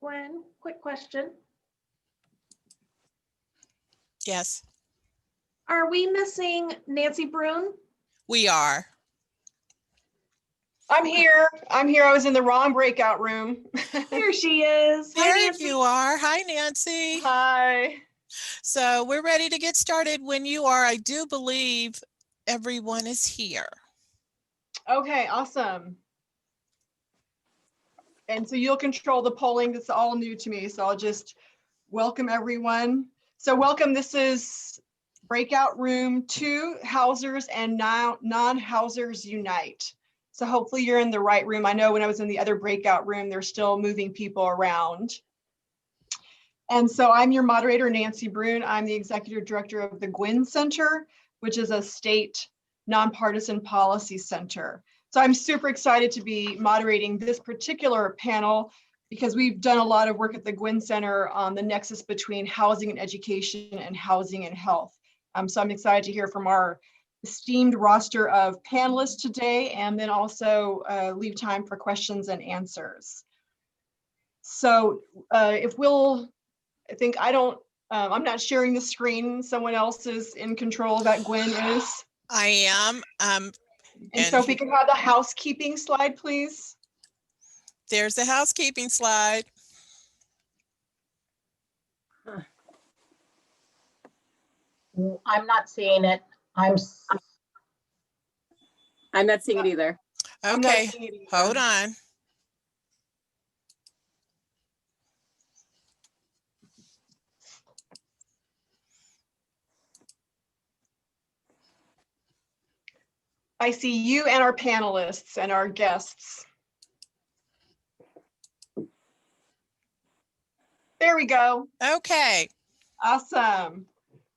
Gwen, quick question. Yes, Are we missing Nancy BRUNE? we are. I'm here. I was in the wrong breakout room. There she is. Hi, There Nancy. you are. Hi, Nancy. Hi. So we're ready to get started when you are. I do believe everyone is here. Okay, awesome. And so you'll control the polling. That's all new to me. So I'll just welcome everyone. So welcome. This is breakout room 2, Housers and non-Housers Unite. So hopefully you're in the right room. I know when I was in the other breakout room, they're still moving people around. And so I'm your moderator, Nancy BRUNE. I'm the executive director of the Guinn Center, which is a state nonpartisan policy center. So I'm super excited to be moderating this particular panel because we've done a lot of work at the Guinn Center on the nexus between housing and education and housing and health. So I'm excited to hear from our esteemed roster of panelists today, and then also leave time for questions and answers. So I'm not sharing the screen. Someone else is in control of that. Gwen is. I am. And so if we can have the housekeeping slide, please. There's the housekeeping slide. I'm not seeing it. I'm not seeing it either. Okay, hold on. I see you and our panelists and our guests. There we go. Okay. Awesome.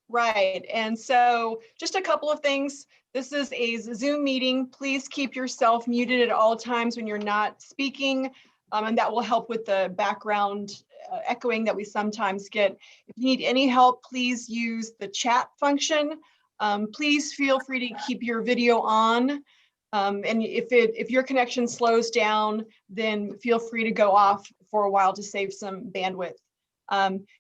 Right. And so just a couple of things. This is a Zoom meeting. Please keep yourself muted at all times when you're not speaking. And that will help with the background echoing that we sometimes get. If you need any help, please use the chat function. Please feel free to keep your video on. And if your connection slows down, then feel free to go off for a while to save some bandwidth.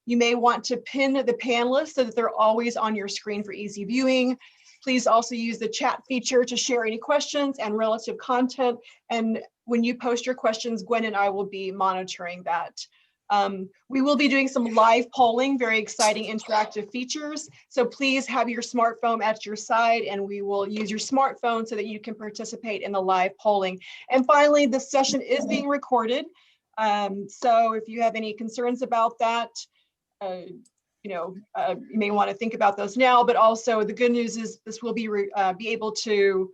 You may want to pin the panelists so that they're always on your screen for easy viewing. Please also use the chat feature to share any questions and relative content. And when you post your questions, Gwen and I will be monitoring that. We will be doing some live polling, very exciting interactive features. So please have your smartphone at your side, and we will use your smartphone so that you can participate in the live polling. And finally, this session is being recorded. So if you have any concerns about that, you may want to think about those now, but also the good news is this will be able to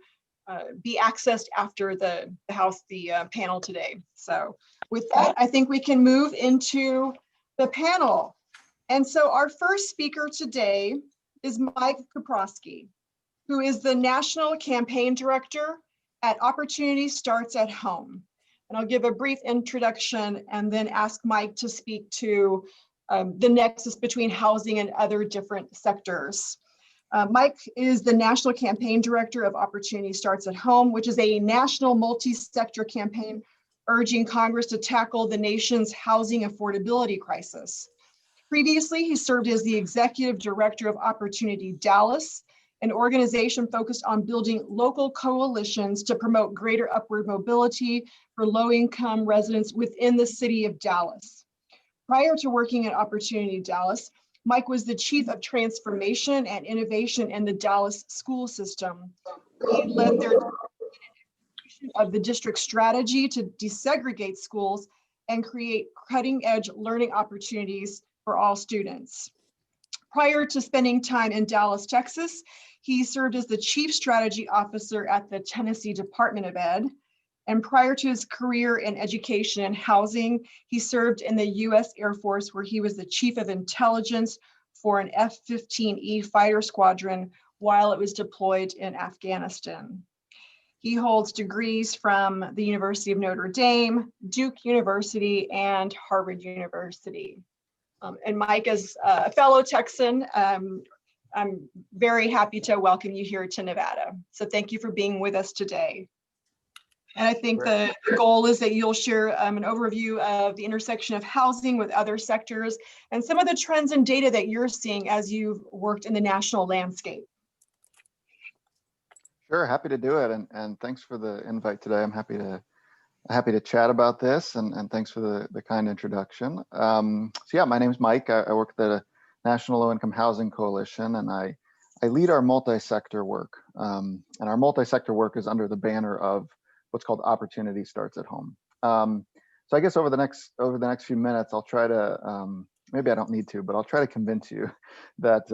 be accessed after the panel today. So with that, I think we can move into the panel. And so our first speaker today is Mike Koprowski, who is the National Campaign Director at Opportunity Starts at Home. And I'll give a brief introduction and then ask Mike to speak to the nexus between housing and other different sectors. Mike is the National Campaign Director of Opportunity Starts at Home, which is a national multi-sector campaign urging Congress to tackle the nation's housing affordability crisis. Previously, he served as the Executive Director of Opportunity Dallas, an organization focused on building local coalitions to promote greater upward mobility for low-income residents within the city of Dallas. Prior to working at Opportunity Dallas, Mike was the Chief of Transformation and Innovation in the Dallas school system. He led their of the district strategy to desegregate schools and create cutting-edge learning opportunities for all students. Prior to spending time in Dallas, Texas, he served as the Chief Strategy Officer at the Tennessee Department of Ed. And prior to his career in education and housing, he served in the U.S. Air Force, where he was the Chief of Intelligence for an F-15E fighter squadron while it was deployed in Afghanistan. He holds degrees from the University of Notre Dame, Duke University, and Harvard University. And Mike is a fellow Texan. I'm very happy to welcome you here to Nevada. So thank you for being with us today. And I think the goal is that you'll share an overview of the intersection of housing with other sectors and some of the trends and data that you're seeing as you've worked in the national landscape. Sure, happy to do it, and thanks for the invite today. I'm happy to chat about this, and thanks for the kind introduction. So yeah, my name is Mike. I work at the National Low Income Housing Coalition, and I lead our multi-sector work. And our multi-sector work is under the banner of what's called Opportunity Starts at Home. So I guess over the next few minutes, I'll try to maybe I don't need to, but I'll try to convince you that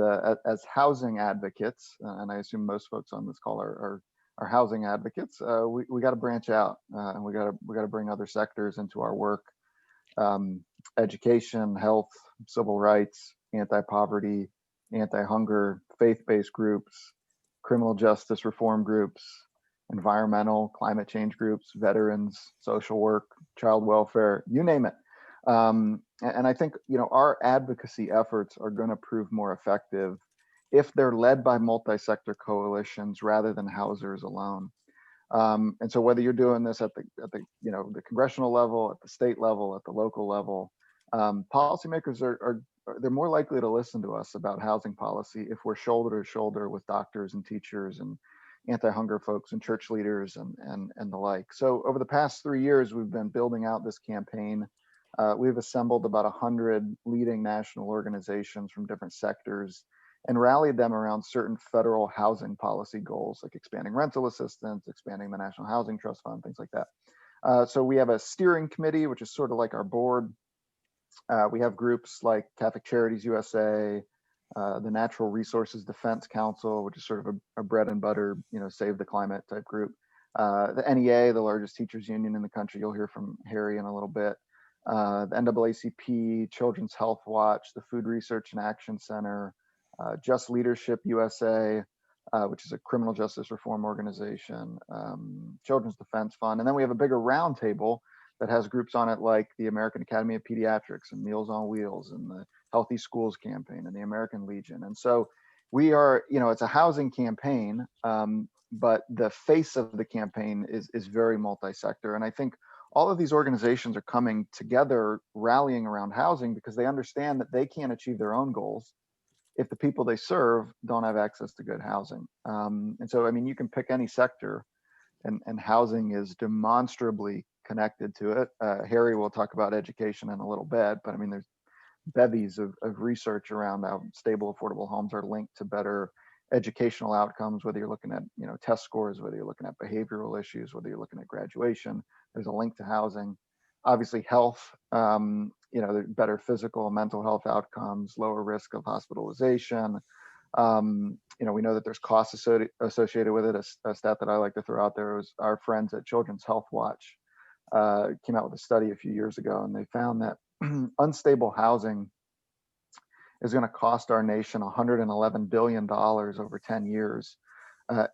as housing advocates, and I assume most folks on this call are housing advocates, we got to branch out, and we got to bring other sectors into our work: education, health, civil rights, anti-poverty, anti-hunger, faith-based groups, criminal justice reform groups, environmental, climate change groups, veterans, social work, child welfare, you name it. And I think, our advocacy efforts are going to prove more effective if they're led by multi-sector coalitions rather than housers alone. And so whether you're doing this at the congressional level, at the state level, at the local level, policymakers they're more likely to listen to us about housing policy if we're shoulder to shoulder with doctors and teachers and anti-hunger folks and church leaders and the like. So over the past 3 years, we've been building out this campaign. We've assembled about 100 leading national organizations from different sectors and rallied them around certain federal housing policy goals, like expanding rental assistance, expanding the National Housing Trust Fund, things like that. So we have a steering committee, which is sort of like our board. We have groups like Catholic Charities USA, the Natural Resources Defense Council, which is sort of a bread and butter, save the climate type group. The NEA, the largest teachers union in the country. You'll hear from Harry in a little bit. The NAACP, Children's Health Watch, the Food Research and Action Center, Just Leadership USA, which is a criminal justice reform organization, Children's Defense Fund. And then we have a bigger roundtable that has groups on it like the American Academy of Pediatrics and Meals on Wheels and the Healthy Schools Campaign and the American Legion. And so we are, it's a housing campaign, but the face of the campaign is very multi-sector. And I think all of these organizations are coming together, rallying around housing because they understand that they can't achieve their own goals if the people they serve don't have access to good housing. And so, you can pick any sector, and housing is demonstrably connected to it. Harry will talk about education in a little bit, but there's bevies of research around how stable, affordable homes are linked to better educational outcomes, whether you're looking at test scores, whether you're looking at behavioral issues, whether you're looking at graduation. There's a link to housing. Obviously, health, better physical and mental health outcomes, lower risk of hospitalization. We know that there's costs associated with it. A stat that I like to throw out there was our friends at Children's Health Watch came out with a study a few years ago, and they found that unstable housing is going to cost our nation $111 billion over 10 years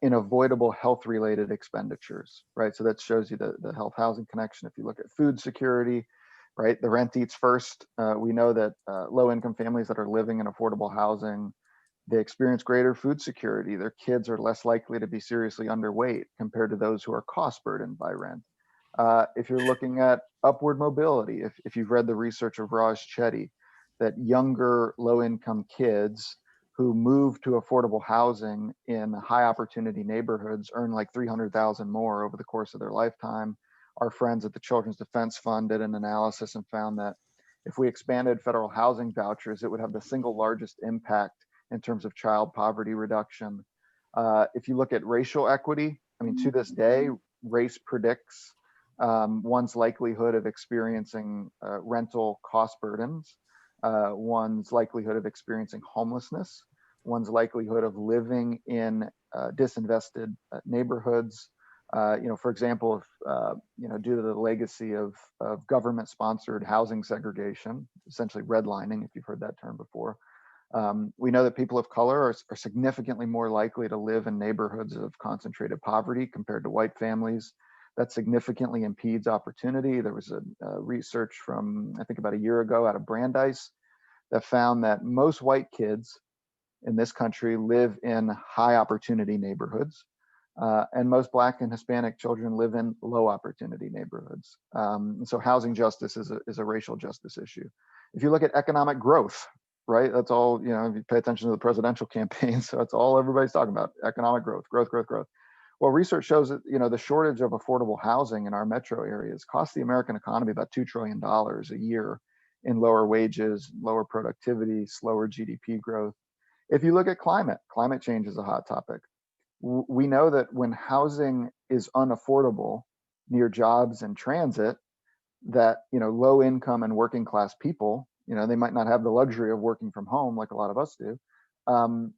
in avoidable health-related expenditures, right? So that shows you the health housing connection. If you look at food security, right, the rent eats first. We know that low-income families that are living in affordable housing, they experience greater food security. Their kids are less likely to be seriously underweight compared to those who are cost burdened by rent. If you're looking at upward mobility, if you've read the research of Raj Chetty, that younger low-income kids who move to affordable housing in high opportunity neighborhoods earn like $300,000 more over the course of their lifetime. Our friends at the Children's Defense Fund did an analysis and found that if we expanded federal housing vouchers, it would have the single largest impact in terms of child poverty reduction. If you look at racial equity, to this day, race predicts one's likelihood of experiencing rental cost burdens, one's likelihood of experiencing homelessness, one's likelihood of living in disinvested neighborhoods. For example, if due to the legacy of government-sponsored housing segregation, essentially redlining, if you've heard that term before, we know that people of color are significantly more likely to live in neighborhoods of concentrated poverty compared to white families. That significantly impedes opportunity. There was a research from, I think about a year ago out of Brandeis that found that most white kids in this country live in high opportunity neighborhoods. And most Black and Hispanic children live in low opportunity neighborhoods. And so housing justice is a racial justice issue. If you look at economic growth, right, that's all, you know, if you pay attention to the presidential campaign, so that's all everybody's talking about, economic growth, growth, growth, growth. Well, research shows that, you know, the shortage of affordable housing in our metro areas costs the American economy about $2 trillion a year in lower wages, lower productivity, slower GDP growth. If you look at climate change is a hot topic. We know that when housing is unaffordable near jobs and transit, that, you know, low income and working class people, you know, they might not have the luxury of working from home like a lot of us do.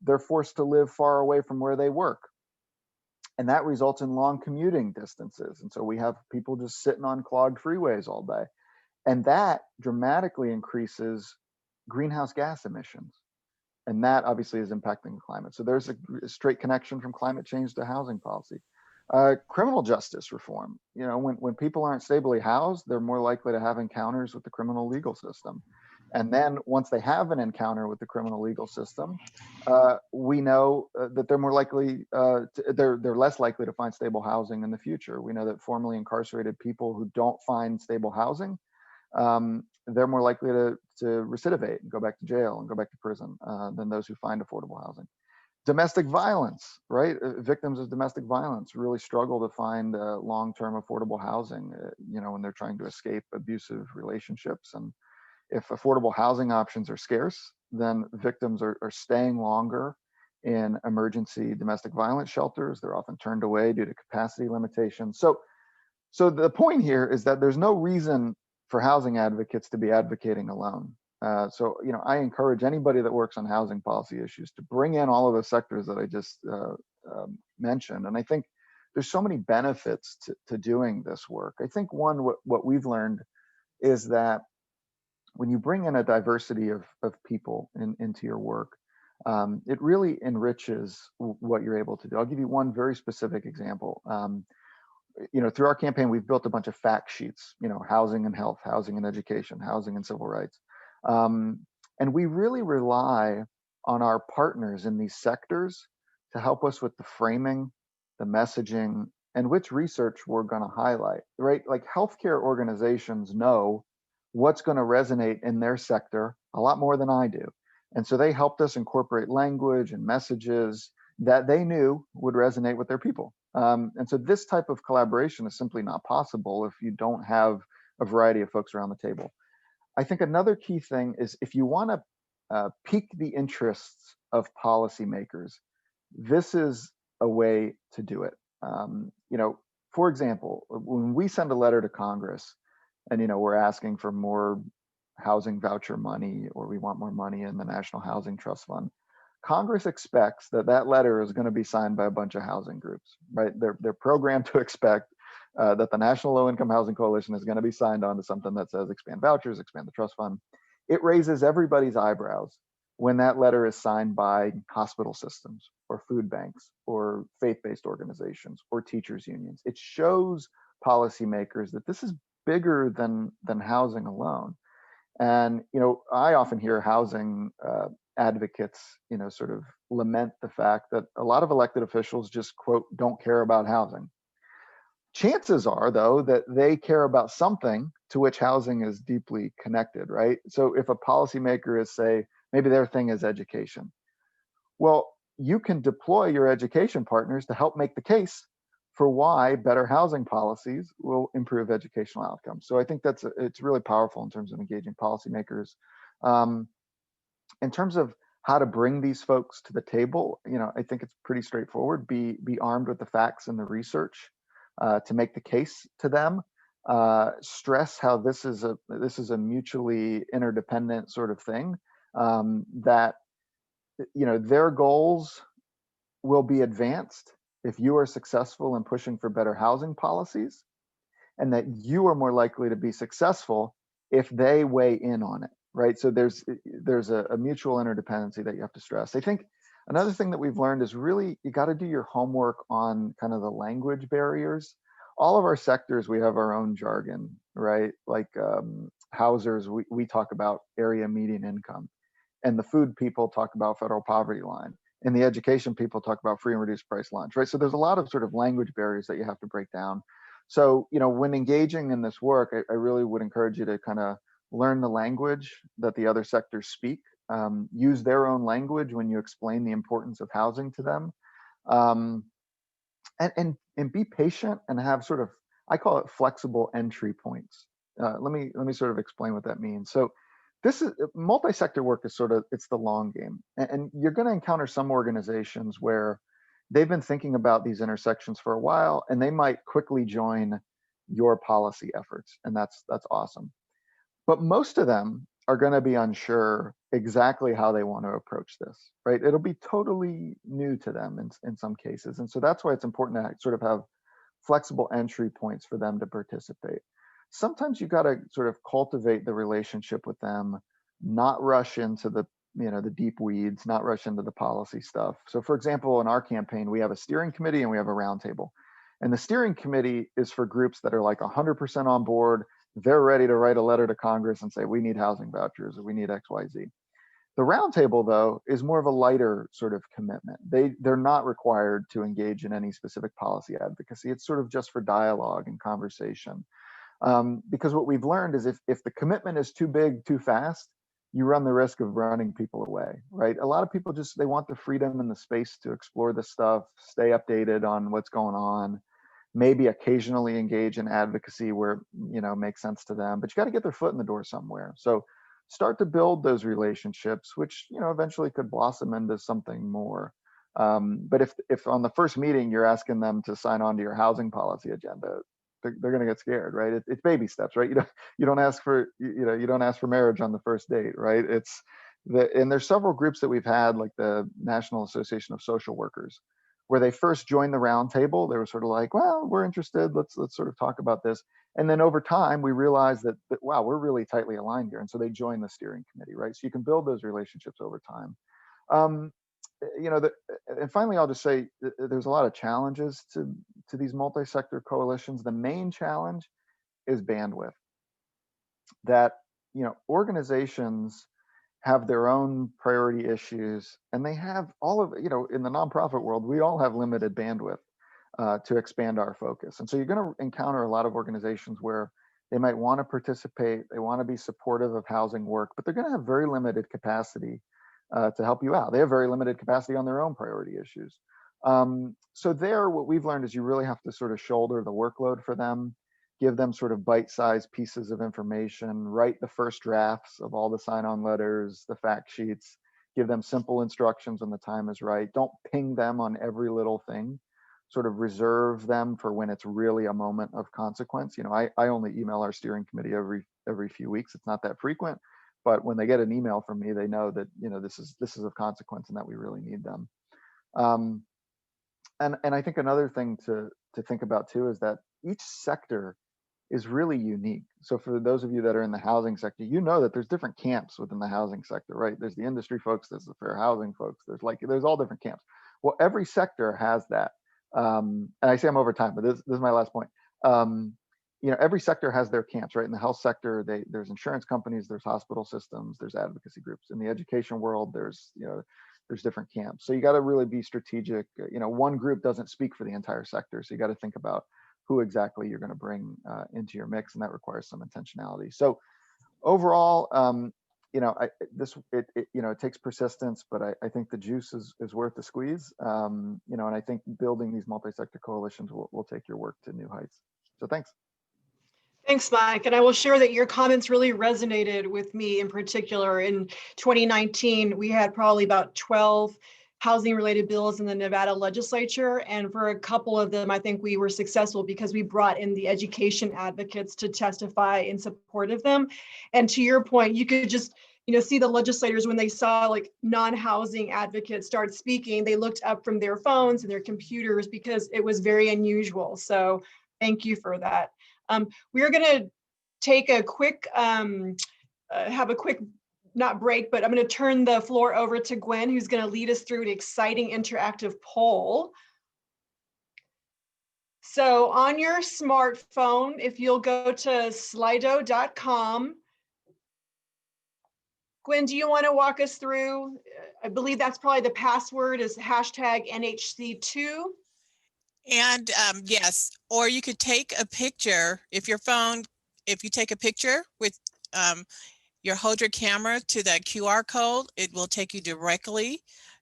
They're forced to live far away from where they work. And that results in long commuting distances. And so we have people just sitting on clogged freeways all day. And that dramatically increases greenhouse gas emissions. And that obviously is impacting the climate. So there's a straight connection from climate change to housing policy. Criminal justice reform. You know, when people aren't stably housed, they're more likely to have encounters with the criminal legal system. And then once they have an encounter with the criminal legal system, we know that they're more likely, they're less likely to find stable housing in the future. We know that formerly incarcerated people who don't find stable housing, they're more likely to recidivate and go back to jail and go back to prison than those who find affordable housing. Domestic violence, right? Victims of domestic violence really struggle to find long-term affordable housing, you know, when they're trying to escape abusive relationships. And if affordable housing options are scarce, then victims are staying longer in emergency domestic violence shelters. They're often turned away due to capacity limitations. So the point here is that there's no reason for housing advocates to be advocating alone. So, you know, I encourage anybody that works on housing policy issues to bring in all of the sectors that I just mentioned. And I think there's so many benefits to doing this work. I think what we've learned is that when you bring in a diversity of people into your work, it really enriches what you're able to do. I'll give you one very specific example. You know, through our campaign, we've built a bunch of fact sheets, you know, housing and health, housing and education, housing and civil rights. And we really rely on our partners in these sectors to help us with the framing, the messaging, and which research we're going to highlight, right? Like healthcare organizations know what's going to resonate in their sector a lot more than I do. And so they helped us incorporate language and messages that they knew would resonate with their people. And so this type of collaboration is simply not possible if you don't have a variety of folks around the table. I think another key thing is if you want to pique the interests of policymakers, this is a way to do it. You know, for example, when we send a letter to Congress and, you know, we're asking for more housing voucher money, or we want more money in the National Housing Trust Fund, Congress expects that that letter is going to be signed by a bunch of housing groups, right? They're programmed to expect that the National Low Income Housing Coalition is going to be signed on to something that says expand vouchers, expand the trust fund. It raises everybody's eyebrows when that letter is signed by hospital systems or food banks or faith-based organizations or teachers unions. It shows policymakers that this is bigger than housing alone. And, you know, I often hear housing advocates, you know, sort of lament the fact that a lot of elected officials just, quote, don't care about housing. Chances are, though, that they care about something to which housing is deeply connected, right? So if a policymaker is, say, maybe their thing is education, well, you can deploy your education partners to help make the case for why better housing policies will improve educational outcomes. So I think it's really powerful in terms of engaging policymakers. In terms of how to bring these folks to the table, you know, I think it's pretty straightforward. Be armed with the facts and the research to make the case to them. Stress how this is a mutually interdependent sort of thing. That, you know, their goals will be advanced if you are successful in pushing for better housing policies, and that you are more likely to be successful if they weigh in on it, right? So there's a mutual interdependency that you have to stress. I think another thing that we've learned is really you got to do your homework on kind of the language barriers. All of our sectors, we have our own jargon, right? Like housers, we talk about area median income, and the food people talk about federal poverty line. In the education, people talk about free and reduced price lunch, right? So there's a lot of sort of language barriers that you have to break down. So, when engaging in this work, I really would encourage you to kind of learn the language that the other sectors speak, use their own language when you explain the importance of housing to them, and be patient and have sort of, I call it flexible entry points. Let me sort of explain what that means. So this is multi-sector work is sort of, it's the long game, and you're going to encounter some organizations where they've been thinking about these intersections for a while, and they might quickly join your policy efforts, and that's awesome. But most of them are going to be unsure exactly how they want to approach this, right? It'll be totally new to them in some cases. And so that's why it's important to sort of have flexible entry points for them to participate. Sometimes you got to sort of cultivate the relationship with them, not rush into the deep weeds, not rush into the policy stuff. So for example, in our campaign, we have a steering committee and we have a roundtable. And the steering committee is for groups that are like 100% on board. They're ready to write a letter to Congress and say, we need housing vouchers or we need XYZ. The roundtable, though, is more of a lighter sort of commitment. They're not required to engage in any specific policy advocacy. It's sort of just for dialogue and conversation. Because what we've learned is if the commitment is too big, too fast, you run the risk of running people away, right? A lot of people they want the freedom and the space to explore this stuff, stay updated on what's going on, maybe occasionally engage in advocacy where, makes sense to them, but you got to get their foot in the door somewhere. So start to build those relationships, which, eventually could blossom into something more. But if on the first meeting, you're asking them to sign on to your housing policy agenda, they're going to get scared, right? It's baby steps, right? You don't ask for, you don't ask for marriage on the first date, right? And there's several groups that we've had, like the National Association of Social Workers, where they first joined the roundtable. They were sort of like, well, we're interested. Let's sort of talk about this. And then over time, we realized that wow, we're really tightly aligned here. And so they joined the steering committee, right? So you can build those relationships over time. And finally, I'll just say there's a lot of challenges to these multi-sector coalitions. The main challenge is bandwidth. That, organizations have their own priority issues, and they have all of, in the nonprofit world, we all have limited bandwidth to expand our focus. And so you're going to encounter a lot of organizations where they might want to participate, they want to be supportive of housing work, but they're going to have very limited capacity to help you out. They have very limited capacity on their own priority issues. So what we've learned is you really have to sort of shoulder the workload for them, give them sort of bite-sized pieces of information, write the first drafts of all the sign-on letters, the fact sheets, give them simple instructions when the time is right. Don't ping them on every little thing. Sort of reserve them for when it's really a moment of consequence. I only email our steering committee every few weeks. It's not that frequent, but when they get an email from me, they know that this is of consequence and that we really need them. And I think another thing to think about too is that each sector is really unique. So for those of you that are in the housing sector, that there's different camps within the housing sector, right? There's the industry folks, there's the fair housing folks, there's all different camps. Well, every sector has that. And I say I'm over time, but this is my last point. Every sector has their camps, right? In the health sector, there's insurance companies, there's hospital systems, there's advocacy groups. In the education world, there's different camps. So you got to really be strategic. One group doesn't speak for the entire sector. So you got to think about who exactly you're going to bring into your mix, and that requires some intentionality. So overall, it takes persistence, but I think the juice is worth the squeeze. And I think building these multi-sector coalitions will take your work to new heights. So thanks. Thanks, Mike. And I will share that your comments really resonated with me in particular. In 2019, we had probably about 12 housing related bills in the Nevada legislature. And for a couple of them, I think we were successful because we brought in the education advocates to testify in support of them. And to your point, you could just see the legislators when they saw like non-housing advocates start speaking, they looked up from their phones and their computers because it was very unusual. So thank you for that. We are going to take a quick, not break, but I'm going to turn the floor over to Guinn, who's going to lead us through an exciting interactive poll. So on your smartphone, if you'll go to slido.com, Guinn, do you want to walk us through? I believe that's probably the password is hashtag NHC2. And yes, or you could take a picture if you take a picture with hold your camera to that QR code, it will take you directly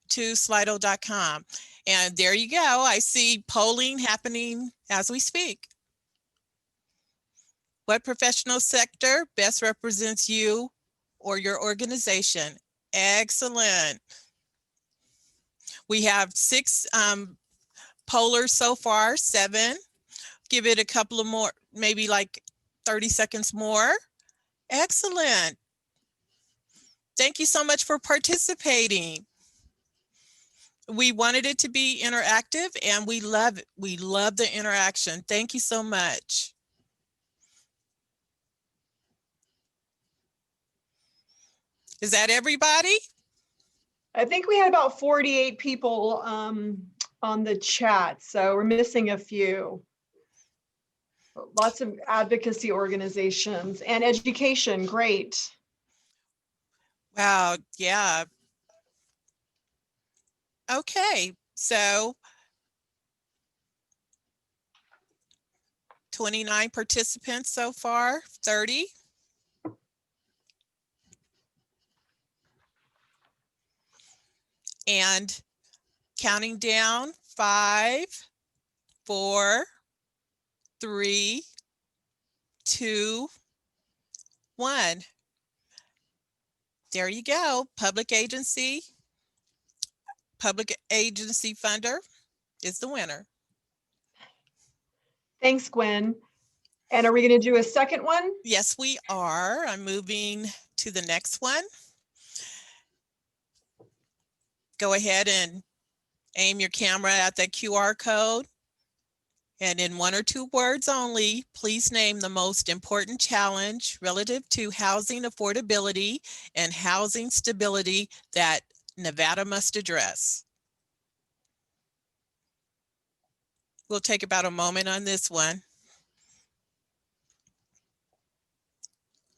to slido.com. And there you go. I see polling happening as we speak. What professional sector best represents you or your organization? Excellent. We have 6 pollers so far, 7. Give it a couple of more, maybe like 30 seconds more. Excellent. Thank you so much for participating. We wanted it to be interactive and we love it. We love the interaction. Thank you so much. Is that everybody? I think we had about 48 people on the chat, so we're missing a few. Lots of advocacy organizations and education, great. Wow, yeah. Okay, so 29 participants so far, 30. And counting down, 5, 4, 3, 2, 1. There you go. Public agency funder is the winner. Thanks, Guinn. And are we going to do a second one? Yes, we are. I'm moving to the next one. Go ahead and aim your camera at that QR code. And in 1 or 2 words only, please name the most important challenge relative to housing affordability and housing stability that Nevada must address. We'll take about a moment on this one.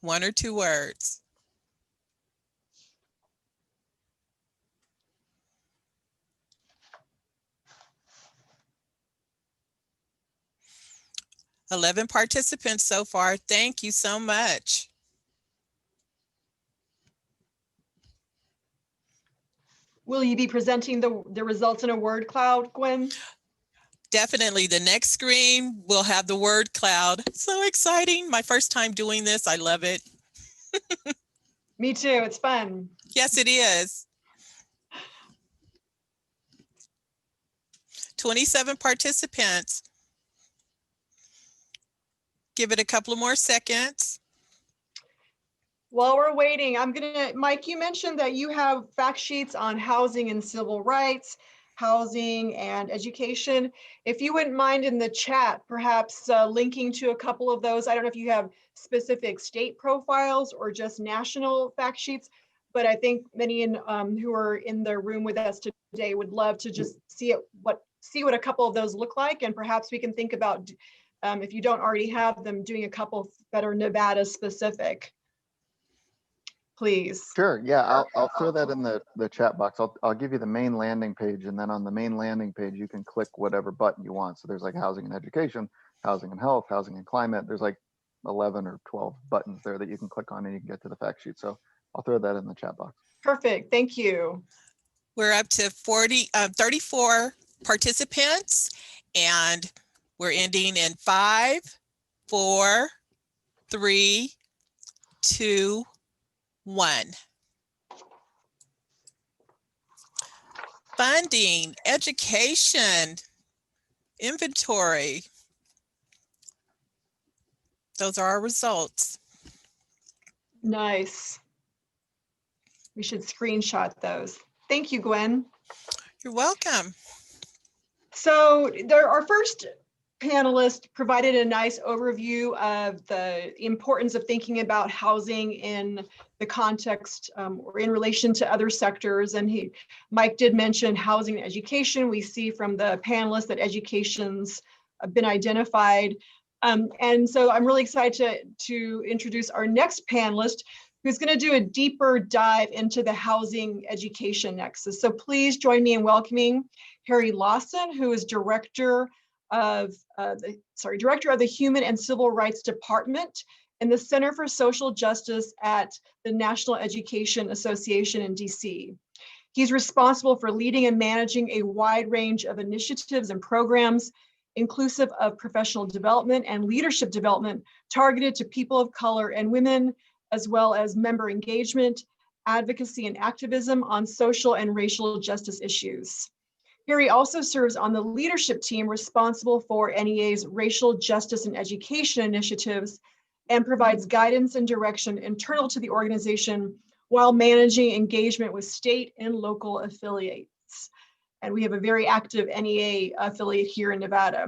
1 or 2 words. "11 participants so far. Thank you so much. Will you be presenting the results in a word cloud, Guinn? Definitely the next screen will have the word cloud. So exciting. My first time doing this. I love it. Me too, it's fun. Yes, it is. 27 participants. Give it a couple of more seconds. While we're waiting, Mike, you mentioned that you have fact sheets on housing and civil rights, housing and education. If you wouldn't mind in the chat, perhaps linking to a couple of those. I don't know if you have specific state profiles or just national fact sheets, but I think many who are in the room with us today would love to just see what a couple of those look like, and perhaps we can think about if you don't already have them, doing a couple that are Nevada specific. Please. Sure. Yeah, I'll throw that in the chat box. I'll give you the main landing page, and then on the main landing page, you can click whatever button you want. So there's like housing and education, housing and health, housing and climate. There's like 11 or 12 buttons there that you can click on and you can get to the fact sheet. So I'll throw that in the chat box. Perfect. Thank you. We're up to 34 participants, and we're ending in 5, 4, 3, 2, 1. Funding, education, inventory. Those are our results. Nice. We should screenshot those. Thank you, Guinn. You're welcome. So our first panelist provided a nice overview of the importance of thinking about housing in the context or in relation to other sectors. And Mike did mention housing and education. We see from the panelists that education's been identified. And so I'm really excited to introduce our next panelist, who's going to do a deeper dive into the housing education nexus. So please join me in welcoming Harry Lawson, who is Director of the Human and Civil Rights Department in the Center for Social Justice at the National Education Association in DC. He's responsible for leading and managing a wide range of initiatives and programs, inclusive of professional development and leadership development targeted to people of color and women, as well as member engagement, advocacy, and activism on social and racial justice issues. Harry also serves on the leadership team responsible for NEA's racial justice and education initiatives and provides guidance and direction internal to the organization while managing engagement with state and local affiliates. And we have a very active NEA affiliate here in Nevada.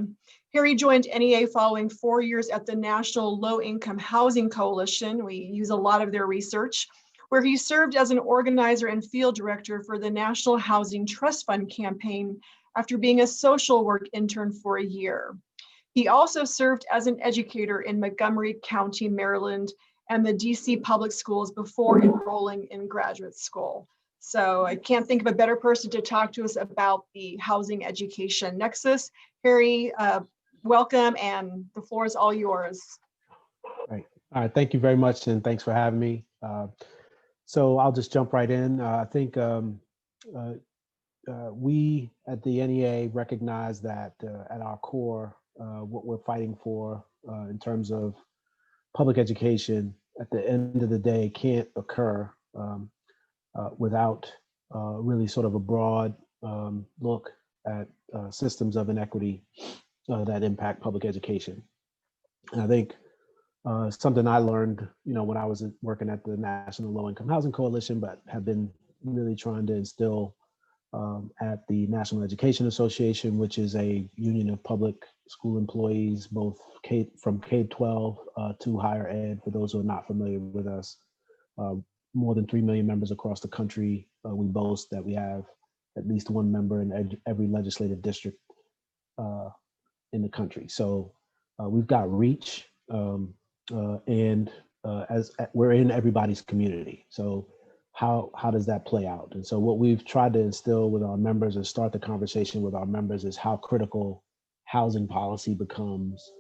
Harry joined NEA following 4 years at the National Low Income Housing Coalition. We use a lot of their research, where he served as an organizer and field director for the National Housing Trust Fund campaign after being a social work intern for a year. He also served as an educator in Montgomery County, Maryland, and the DC public schools before enrolling in graduate school. So I can't think of a better person to talk to us about the housing education nexus. Harry, welcome, and the floor is all yours. Right. All right. Thank you very much, and thanks for having me. So I'll just jump right in. I think we at the NEA recognize that at our core, what we're fighting for in terms of public education at the end of the day can't occur without really sort of a broad look at systems of inequity that impact public education. And I think something I learned, when I was working at the National Low Income Housing Coalition, but have been really trying to instill at the National Education Association, which is a union of public school employees, both from K-12 to higher ed. For those who are not familiar with us, more than 3 million members across the country. We boast that we have at least one member in every legislative district in the country. So we've got reach, and as we're in everybody's community. So how does that play out? And so what we've tried to instill with our members and start the conversation with our members is how critical housing policy becomes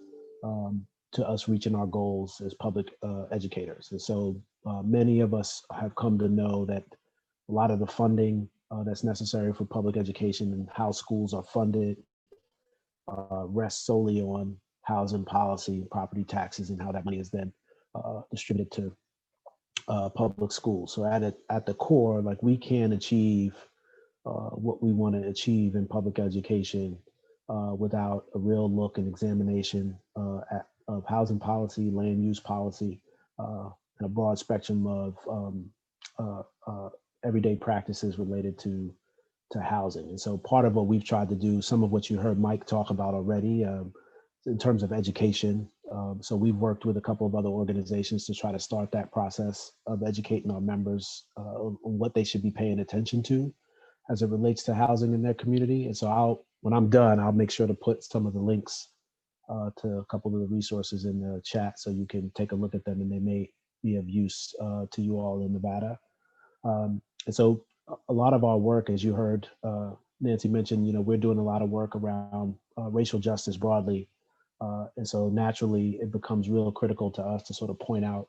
to us reaching our goals as public educators. And so many of us have come to know that a lot of the funding that's necessary for public education and how schools are funded rests solely on housing policy, property taxes, and how that money is then distributed to public schools. So at the core, like, we can achieve what we want to achieve in public education without a real look and examination of housing policy, land use policy, and a broad spectrum of everyday practices related to housing. And so part of what we've tried to do, some of what you heard Mike talk about already, in terms of education. So we've worked with a couple of other organizations to try to start that process of educating our members on what they should be paying attention to as it relates to housing in their community. And so when I'm done, I'll make sure to put some of the links to a couple of the resources in the chat so you can take a look at them, and they may be of use to you all in Nevada. And so a lot of our work, as you heard Nancy mention, we're doing a lot of work around racial justice broadly. And so naturally, it becomes real critical to us to sort of point out,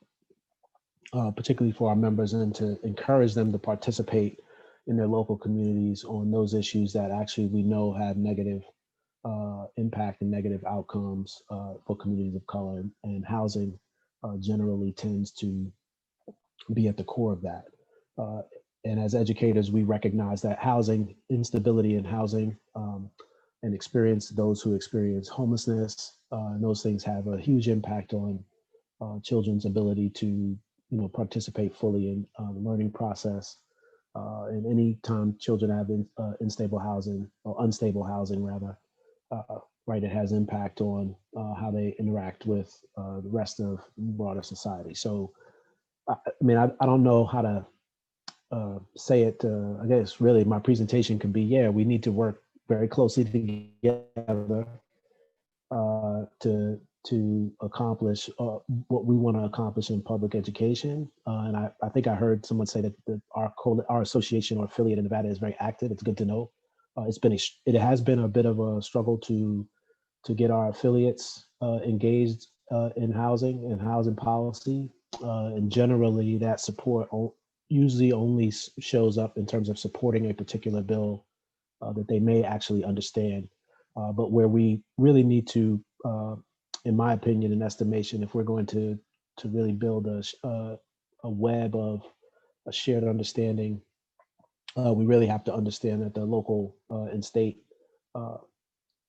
particularly for our members, and to encourage them to participate in their local communities on those issues that actually we know have negative impact and negative outcomes for communities of color, and housing generally tends to be at the core of that. And as educators, we recognize that housing instability in housing and those who experience homelessness, and those things have a huge impact on children's ability to participate fully in the learning process. And any time children have unstable housing, rather, right, it has impact on how they interact with the rest of broader society. So, I don't know how to say it. I guess really my presentation could be, we need to work very closely together to to accomplish what we want to accomplish in public education. And I think I heard someone say that our association or affiliate in Nevada is very active. It's good to know. It has been a bit of a struggle to get our affiliates engaged in housing and housing policy. And generally that support usually only shows up in terms of supporting a particular bill that they may actually understand. But where we really need to, in my opinion and estimation, if we're going to really build a web of a shared understanding, we really have to understand that the local and state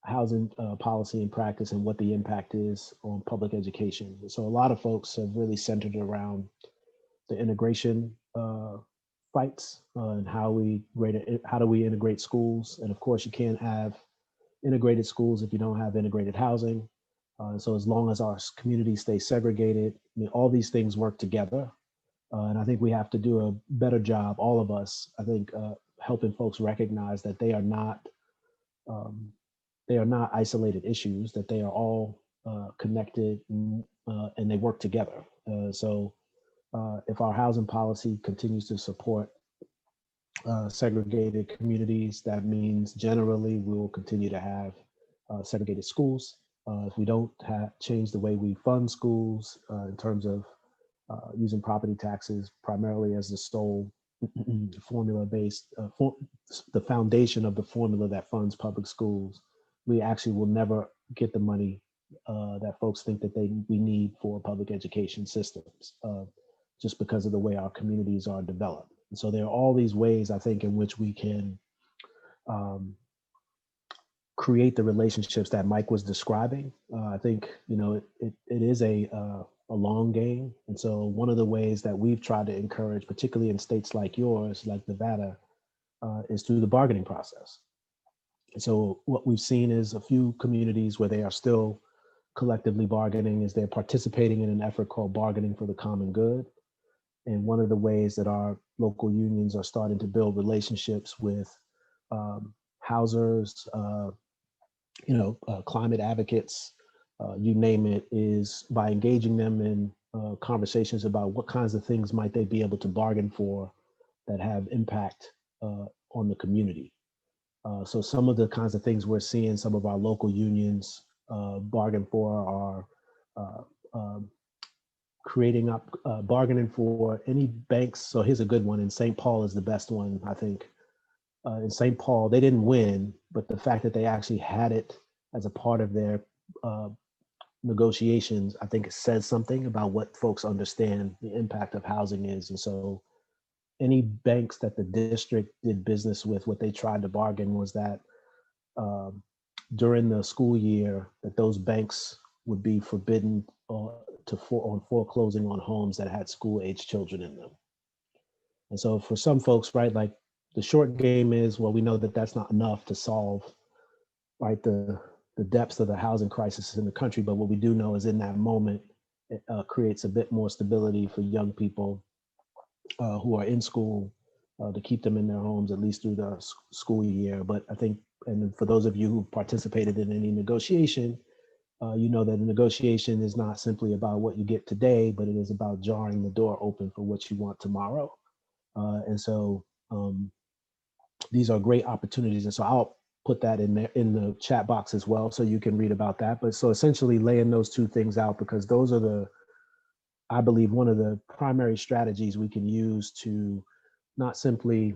housing policy and practice and what the impact is on public education. So a lot of folks have really centered around the integration fights and how do we integrate schools. And of course, you can't have integrated schools if you don't have integrated housing. So as long as our communities stay segregated, I mean, all these things work together. And I think we have to do a better job, all of us, I think, helping folks recognize that they are not isolated issues, that they are all connected and they work together. So if our housing policy continues to support segregated communities, that means generally we will continue to have segregated schools. If we don't change the way we fund schools in terms of using property taxes primarily as the sole formula-based, the foundation of the formula that funds public schools, we actually will never get the money that folks think that we need for public education systems, just because of the way our communities are developed. And so there are all these ways, I think, in which we can create the relationships that Mike was describing. I think, it is a long game. And so one of the ways that we've tried to encourage, particularly in states like yours, like Nevada, is through the bargaining process. And so what we've seen is a few communities where they are still collectively bargaining is they're participating in an effort called Bargaining for the Common Good. And one of the ways that our local unions are starting to build relationships with housers, climate advocates, you name it, is by engaging them in conversations about what kinds of things might they be able to bargain for that have impact on the community. So some of the kinds of things we're seeing some of our local unions bargain for are bargaining for any banks. So here's a good one. In St. Paul is the best one, I think. In St. Paul, they didn't win, but the fact that they actually had it as a part of their negotiations, I think it says something about what folks understand the impact of housing is. And so any banks that the district did business with, what they tried to bargain was that during the school year, that those banks would be forbidden on foreclosing on homes that had school-age children in them. And so for some folks, right, like the short game is, well, we know that that's not enough to solve, right, the depths of the housing crisis in the country. But what we do know is in that moment, it creates a bit more stability for young people who are in school to keep them in their homes, at least through the school year. But I think, and for those of you who participated in any negotiation, you know that a negotiation is not simply about what you get today, but it is about jarring the door open for what you want tomorrow. And so these are great opportunities. And so I'll put that in there in the chat box as well, so you can read about that. But so essentially laying those two things out, because those are I believe, one of the primary strategies we can use to not simply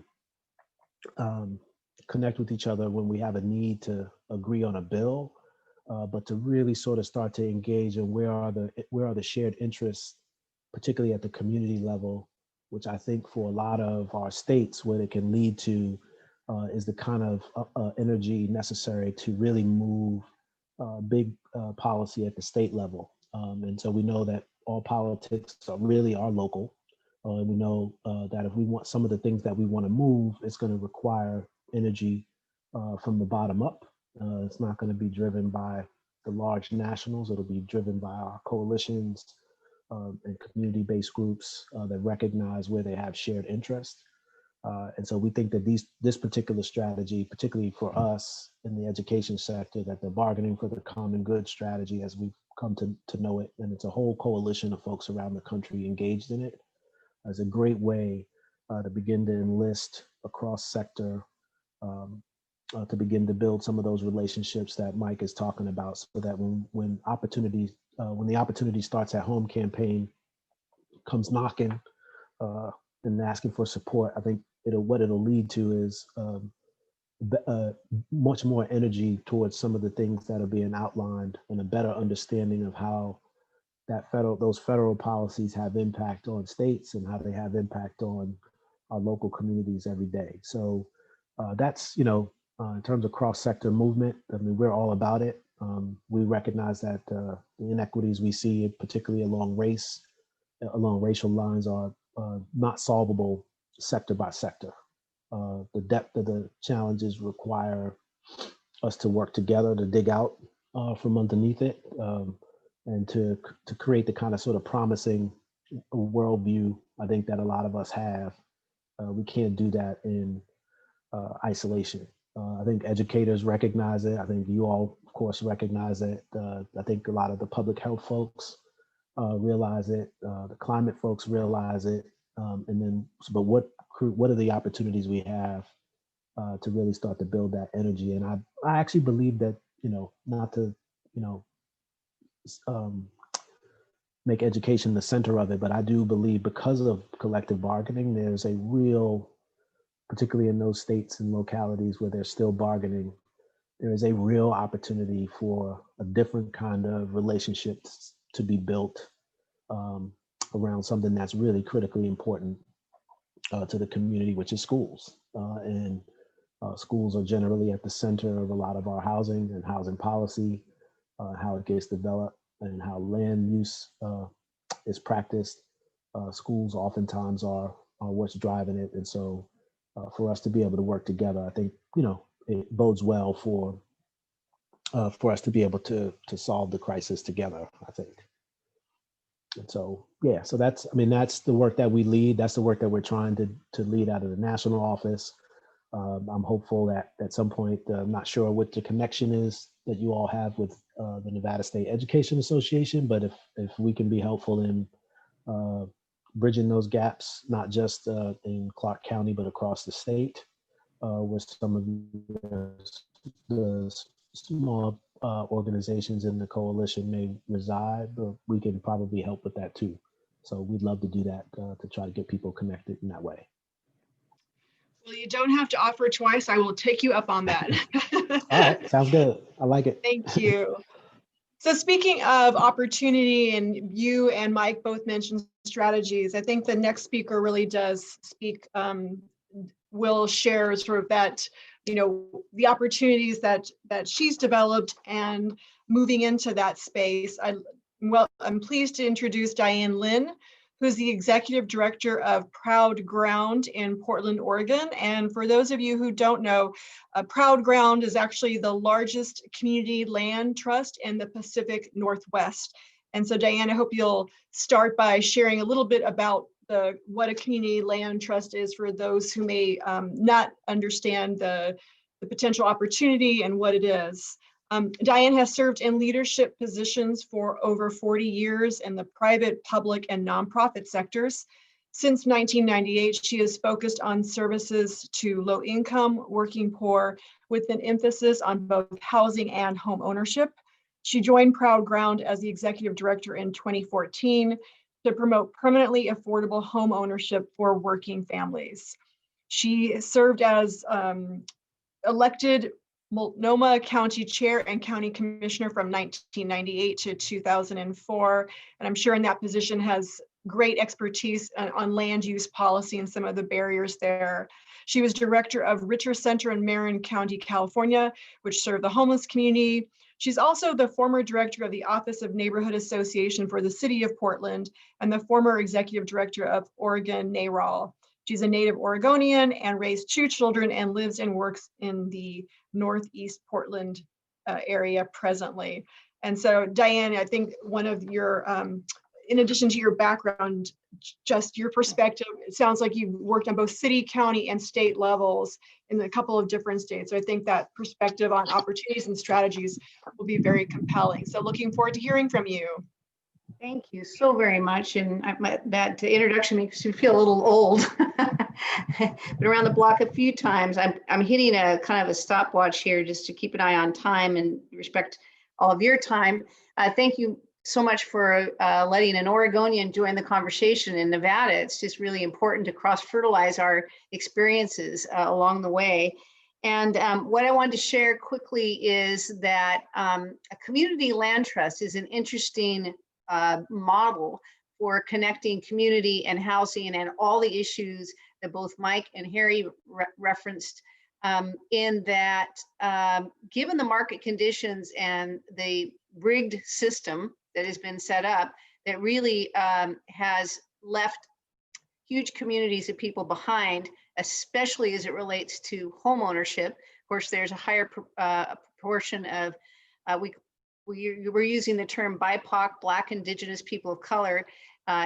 connect with each other when we have a need to agree on a bill, but to really sort of start to engage in where are the shared interests, particularly at the community level, which I think for a lot of our states, what it can lead to is the kind of energy necessary to really move big policy at the state level. And so we know that all politics are local. And we know that if we want some of the things that we want to move, it's going to require energy from the bottom up. It's not going to be driven by the large nationals. It'll be driven by our coalitions and community-based groups that recognize where they have shared interest. And so we think that this particular strategy, particularly for us in the education sector, that the bargaining for the common good strategy, as we've come to know it, and it's a whole coalition of folks around the country engaged in it, is a great way to begin to enlist across sector, to begin to build some of those relationships that Mike is talking about, so that when the opportunity starts at home campaign comes knocking and asking for support, I think what it'll lead to is much more energy towards some of the things that are being outlined, and a better understanding of how those federal policies have impact on states and how they have impact on our local communities every day. So that's, in terms of cross-sector movement, I mean, we're all about it. We recognize that the inequities we see, particularly along racial lines, are not solvable sector by sector. The depth of the challenges require us to work together to dig out from underneath it, and to create the kind of sort of promising worldview I think that a lot of us have. We can't do that in isolation. I think educators recognize it. I think you all, of course, recognize it. I think a lot of the public health folks realize it. The climate folks realize it. But what are the opportunities we have to really start to build that energy? And I actually believe that, not to, make education the center of it, but I do believe because of collective bargaining, there's a real, particularly in those states and localities where they're still bargaining, there is a real opportunity for a different kind of relationships to be built around something that's really critically important to the community, which is schools. And schools are generally at the center of a lot of our housing and housing policy, how it gets developed and how land use is practiced. Schools oftentimes are what's driving it. And so for us to be able to work together, I think, it bodes well for us to be able to solve the crisis together, I think. And so, yeah, so that's the work that we lead. That's the work that we're trying to lead out of the national office. I'm hopeful that at some point, I'm not sure what the connection is that you all have with the Nevada State Education Association, but if we can be helpful in bridging those gaps, not just in Clark County, but across the state, where some of the small organizations in the coalition may reside, but we can probably help with that too. So we'd love to do that to try to get people connected in that way. Well, you don't have to offer twice. I will take you up on that. All right, sounds good. I like it. Thank you. So speaking of opportunity, and you and Mike both mentioned strategies, I think the next speaker really does speak, will share sort of that, the opportunities that she's developed and moving into that space. I'm pleased to introduce Diane Linn, who's the Executive Director of Proud Ground in Portland, Oregon. And for those of you who don't know, Proud Ground is actually the largest community land trust in the Pacific Northwest. And so Diane, I hope you'll start by sharing a little bit about what a community land trust is for those who may not understand the potential opportunity and what it is. Diane has served in leadership positions for over 40 years in the private, public, and nonprofit sectors. Since 1998, she has focused on services to low-income, working poor, with an emphasis on both housing and home ownership. She joined Proud Ground as the executive director in 2014 to promote permanently affordable home ownership for working families. She served as elected Multnomah County Chair and County Commissioner from 1998 to 2004. And I'm sure in that position has great expertise on land use policy and some of the barriers there. She was director of Ritter Center in Marin County, California, which served the homeless community. She's also the former director of the Office of Neighborhood Association for the City of Portland and the former executive director of Oregon NARAL. She's a native Oregonian and raised 2 children and lives and works in the Northeast Portland area presently. And so Diane, I think one of your in addition to your background, just your perspective, it sounds like you've worked on both city, county, and state levels in a couple of different states. So I think that perspective on opportunities and strategies will be very compelling. So looking forward to hearing from you. Thank you so very much. And that introduction makes me feel a little old. Been around the block a few times. I'm hitting a kind of a stopwatch here just to keep an eye on time and respect all of your time. Thank you so much for letting an Oregonian join the conversation in Nevada. It's just really important to cross-fertilize our experiences along the way. And what I wanted to share quickly is that a community land trust is an interesting model for connecting community and housing and all the issues that both Mike and Harry referenced, in that given the market conditions and the rigged system that has been set up, that really has left huge communities of people behind, especially as it relates to home ownership. Of course, there's a higher proportion of, we're using the term BIPOC, Black, Indigenous, people of color,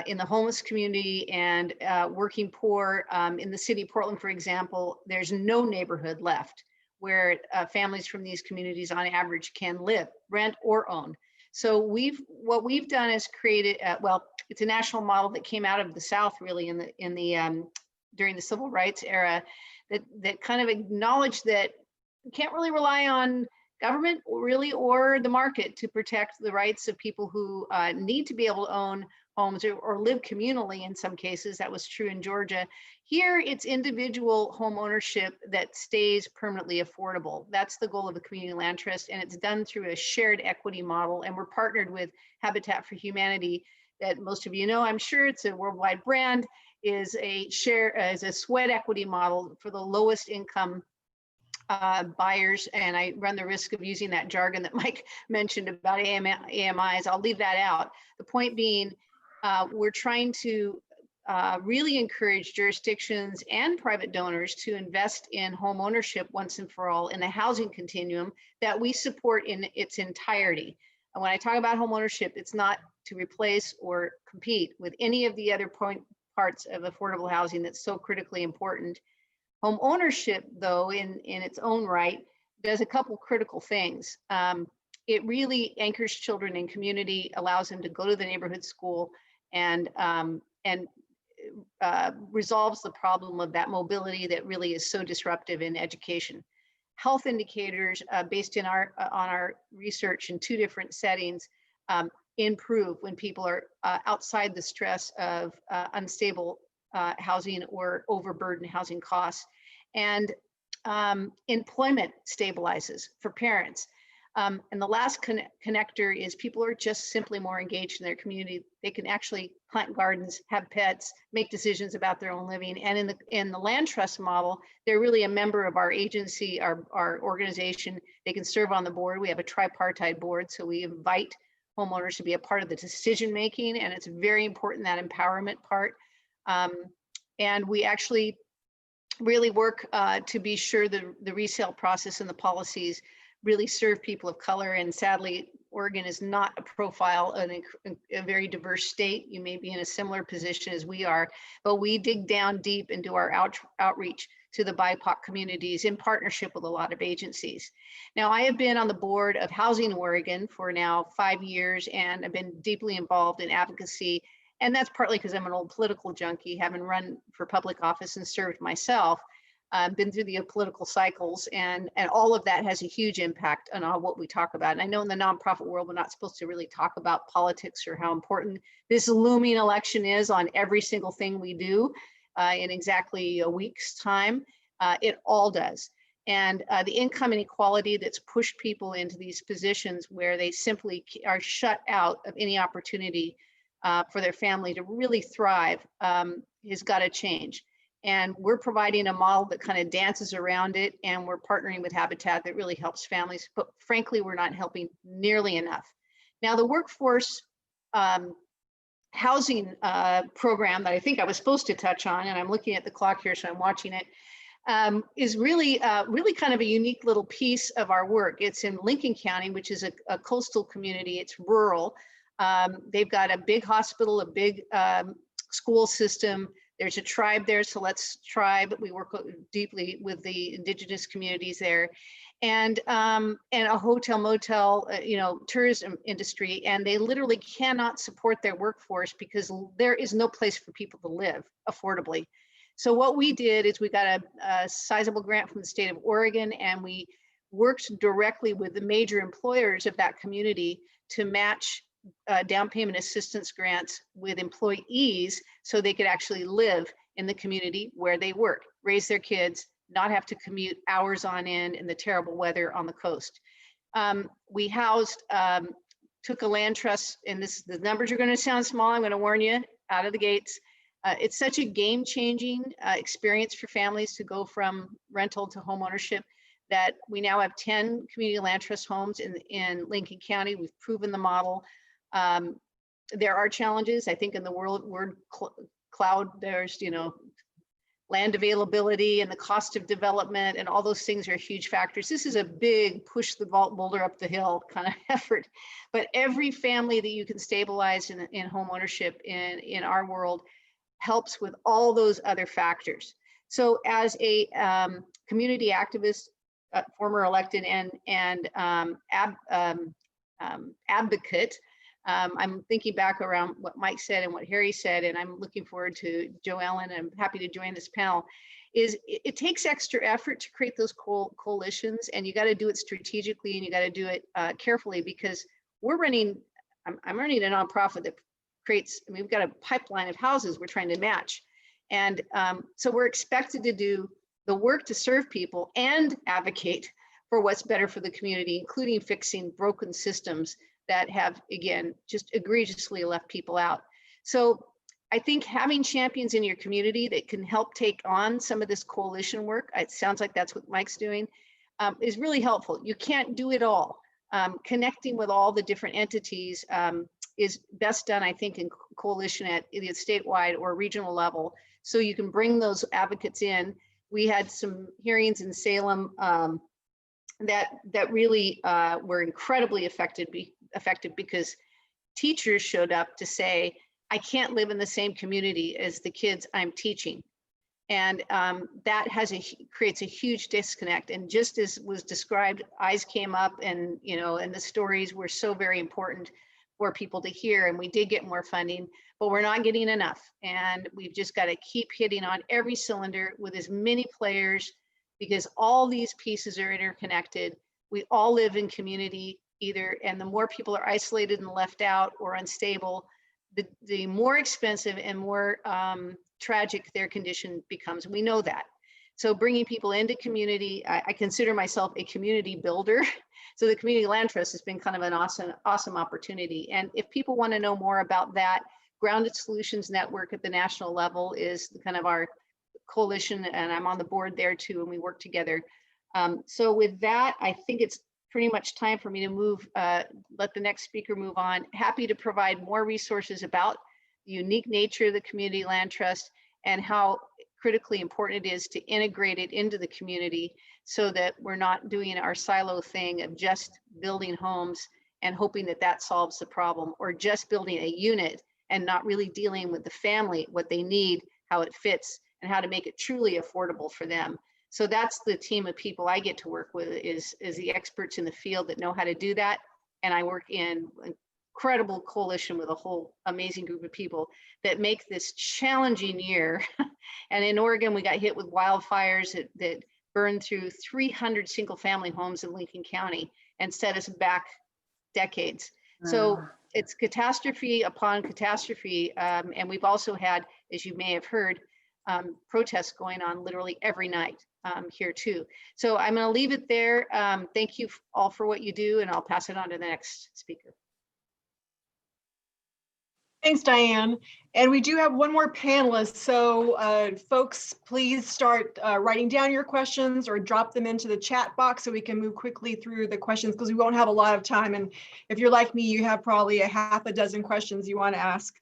in the homeless community and working poor. In the city of Portland, for example, there's no neighborhood left where families from these communities on average can live, rent or own. So what we've done is created, well, it's a national model that came out of the South really during the civil rights era, that kind of acknowledged that you can't really rely on government really or the market to protect the rights of people who need to be able to own homes or live communally in some cases. That was true in Georgia. Here, it's individual home ownership that stays permanently affordable. That's the goal of the Community Land Trust, and it's done through a shared equity model. And we're partnered with Habitat for Humanity, that most of you know, I'm sure it's a worldwide brand, is a sweat equity model for the lowest income buyers. And I run the risk of using that jargon that Mike mentioned about AMIs. I'll leave that out. The point being, we're trying to really encourage jurisdictions and private donors to invest in home ownership once and for all in the housing continuum that we support in its entirety. And when I talk about home ownership, it's not to replace or compete with any of the other parts of affordable housing that's so critically important. Home ownership, though, in its own right, does a couple critical things. It really anchors children in community, allows them to go to the neighborhood school, and resolves the problem of that mobility that really is so disruptive in education. Health indicators based on our research in 2 different settings improve when people are outside the stress of unstable housing or overburdened housing costs. And employment stabilizes for parents. And the last connector is people are just simply more engaged in their community. They can actually plant gardens, have pets, make decisions about their own living. And in the land trust model, they're really a member of our agency, our organization. They can serve on the board. We have a tripartite board, so we invite homeowners to be a part of the decision making, and it's very important, that empowerment part. And we actually really work to be sure the resale process and the policies really serve people of color. And sadly, Oregon is not a profile in a very diverse state. You may be in a similar position as we are, but we dig down deep and do our outreach to the BIPOC communities in partnership with a lot of agencies. Now, I have been on the board of Housing Oregon for now 5 years, and I've been deeply involved in advocacy. And that's partly because I'm an old political junkie, having run for public office and served myself. Been through the political cycles, and all of that has a huge impact on what we talk about. And I know in the nonprofit world, we're not supposed to really talk about politics or how important this looming election is on every single thing we do in exactly a week's time. It all does. And the income inequality that's pushed people into these positions where they simply are shut out of any opportunity for their family to really thrive has got to change. And we're providing a model that kind of dances around it, and we're partnering with Habitat that really helps families, but frankly, we're not helping nearly enough. Now, the workforce housing program that I think I was supposed to touch on, and I'm looking at the clock here, so I'm watching it, is really kind of a unique little piece of our work. It's in Lincoln County, which is a coastal community. It's rural. They've got a big hospital, a big school system. There's a tribe there, so let's tribe. We work deeply with the indigenous communities there, and a hotel, motel, tourism industry, and they literally cannot support their workforce because there is no place for people to live affordably. So what we did is we got a sizable grant from the state of Oregon, and we worked directly with the major employers of that community to match down payment assistance grants with employees so they could actually live in the community where they work, raise their kids, not have to commute hours on end in the terrible weather on the coast. We housed, took a land trust, and the numbers are going to sound small, I'm going to warn you out of the gates. It's such a game-changing experience for families to go from rental to home ownership that we now have 10 community land trust homes in Lincoln County. We've proven the model. There are challenges, I think, in the word cloud. There's, land availability and the cost of development, and all those things are huge factors. This is a big push the boulder up the hill kind of effort. But every family that you can stabilize in home ownership in our world helps with all those other factors. So as a community activist, former elected and advocate, I'm thinking back around what Mike said and what Harry said, and I'm looking forward to Joe Ellen, and I'm happy to join this panel. It takes extra effort to create those coalitions, and you got to do it strategically, and you got to do it carefully, because I'm running a nonprofit that creates, we've got a pipeline of houses we're trying to match. And so we're expected to do the work to serve people and advocate for what's better for the community, including fixing broken systems that have, again, just egregiously left people out. So I think having champions in your community that can help take on some of this coalition work, it sounds like that's what Mike's doing, is really helpful. You can't do it all. Connecting with all the different entities is best done, I think, in coalition at either statewide or regional level, so you can bring those advocates in. We had some hearings in Salem that really were incredibly effective because teachers showed up to say, I can't live in the same community as the kids I'm teaching. And that creates a huge disconnect. And just as was described, eyes came up, and and the stories were so very important for people to hear. And we did get more funding, but we're not getting enough. And we've just got to keep hitting on every cylinder with as many players, because all these pieces are interconnected. We all live in community and the more people are isolated and left out or unstable, the more expensive and more tragic their condition becomes. We know that. So bringing people into community, I consider myself a community builder. So the Community Land Trust has been kind of an awesome opportunity. And if people want to know more about that, Grounded Solutions Network at the national level is kind of our coalition, and I'm on the board there too, and we work together. So with that, I think it's pretty much time for me to move, let the next speaker move on. Happy to provide more resources about the unique nature of the Community Land Trust and how critically important it is to integrate it into the community, so that we're not doing our silo thing of just building homes and hoping that that solves the problem, or just building a unit and not really dealing with the family, what they need, how it fits, and how to make it truly affordable for them. So that's the team of people I get to work with, is the experts in the field that know how to do that. And I work in incredible coalition with a whole amazing group of people that make this challenging year. And in Oregon, we got hit with wildfires that burned through 300 single family homes in Lincoln County and set us back decades. So it's catastrophe upon catastrophe. And we've also had, as you may have heard, protests going on literally every night here too. So I'm going to leave it there. Thank you all for what you do, and I'll pass it on to the next speaker. Thanks, Diane. And we do have one more panelist. So folks, please start writing down your questions or drop them into the chat box so we can move quickly through the questions, because we won't have a lot of time. And if you're like me, you have probably a half a dozen questions you want to ask.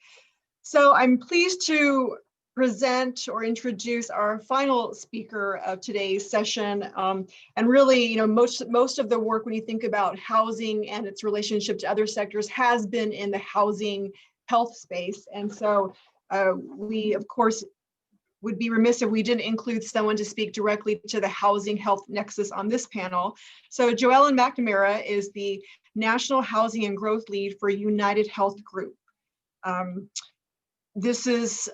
So I'm pleased to present or introduce our final speaker of today's session. And really, you know, most of the work when you think about housing and its relationship to other sectors has been in the housing health space. And so we, of course, would be remiss if we didn't include someone to speak directly to the housing health nexus on this panel. So Joellen McNamara is the National Housing and Growth Lead for United Health Group. This is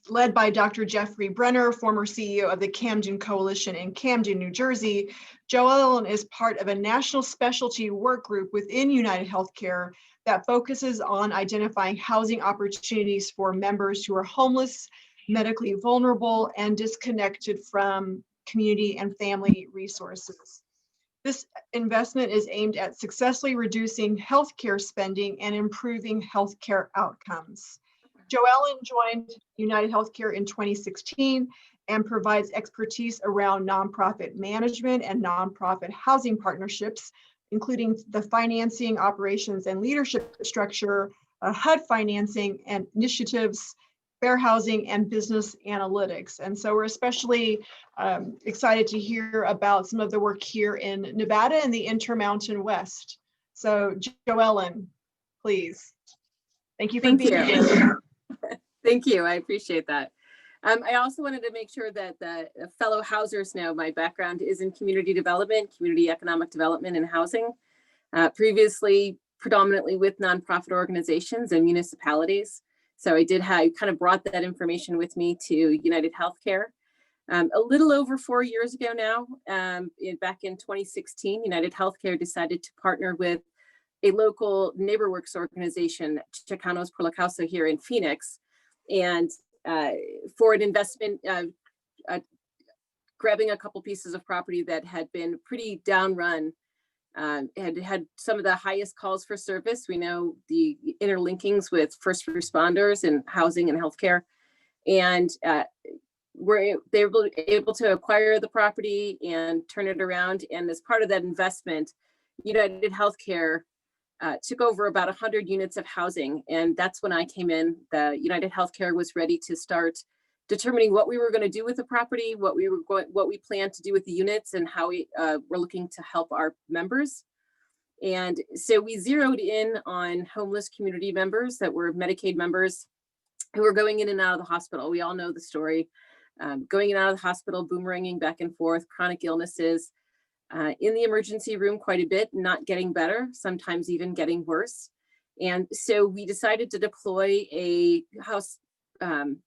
led by Dr. Jeffrey Brenner, former CEO of the Camden Coalition in Camden, New Jersey. Joellen is part of a national specialty work group within United Healthcare that focuses on identifying housing opportunities for members who are homeless, medically vulnerable, and disconnected from community and family resources. This investment is aimed at successfully reducing healthcare spending and improving healthcare outcomes. Joellen joined United Healthcare in 2016 and provides expertise around nonprofit management and nonprofit housing partnerships, including the financing, operations, and leadership structure, HUD financing and initiatives, fair housing, and business analytics. And so we're especially excited to hear about some of the work here in Nevada and the Intermountain West. So Joellen, please. Thank you for being here. Thank you, I appreciate that. I also wanted to make sure that the fellow housers know my background is in community development, community economic development and housing. Previously, predominantly with nonprofit organizations and municipalities. So I kind of brought that information with me to United Healthcare. A little over 4 years ago now, back in 2016, United Healthcare decided to partner with a local NeighborWorks organization, Chicanos por la Causa here in Phoenix, and for an investment, grabbing a couple pieces of property that had been pretty downrun, had some of the highest calls for service. We know the interlinkings with first responders and housing and healthcare, and they were able to acquire the property and turn it around. And as part of that investment, United Healthcare took over about 100 units of housing. And that's when I came in. The United Healthcare was ready to start determining what we were going to do with the property, what we planned to do with the units, and how we were looking to help our members. And so we zeroed in on homeless community members that were Medicaid members who were going in and out of the hospital. We all know the story, going in and out of the hospital, boomeranging back and forth, chronic illnesses, in the emergency room quite a bit, not getting better, sometimes even getting worse. And so we decided to deploy a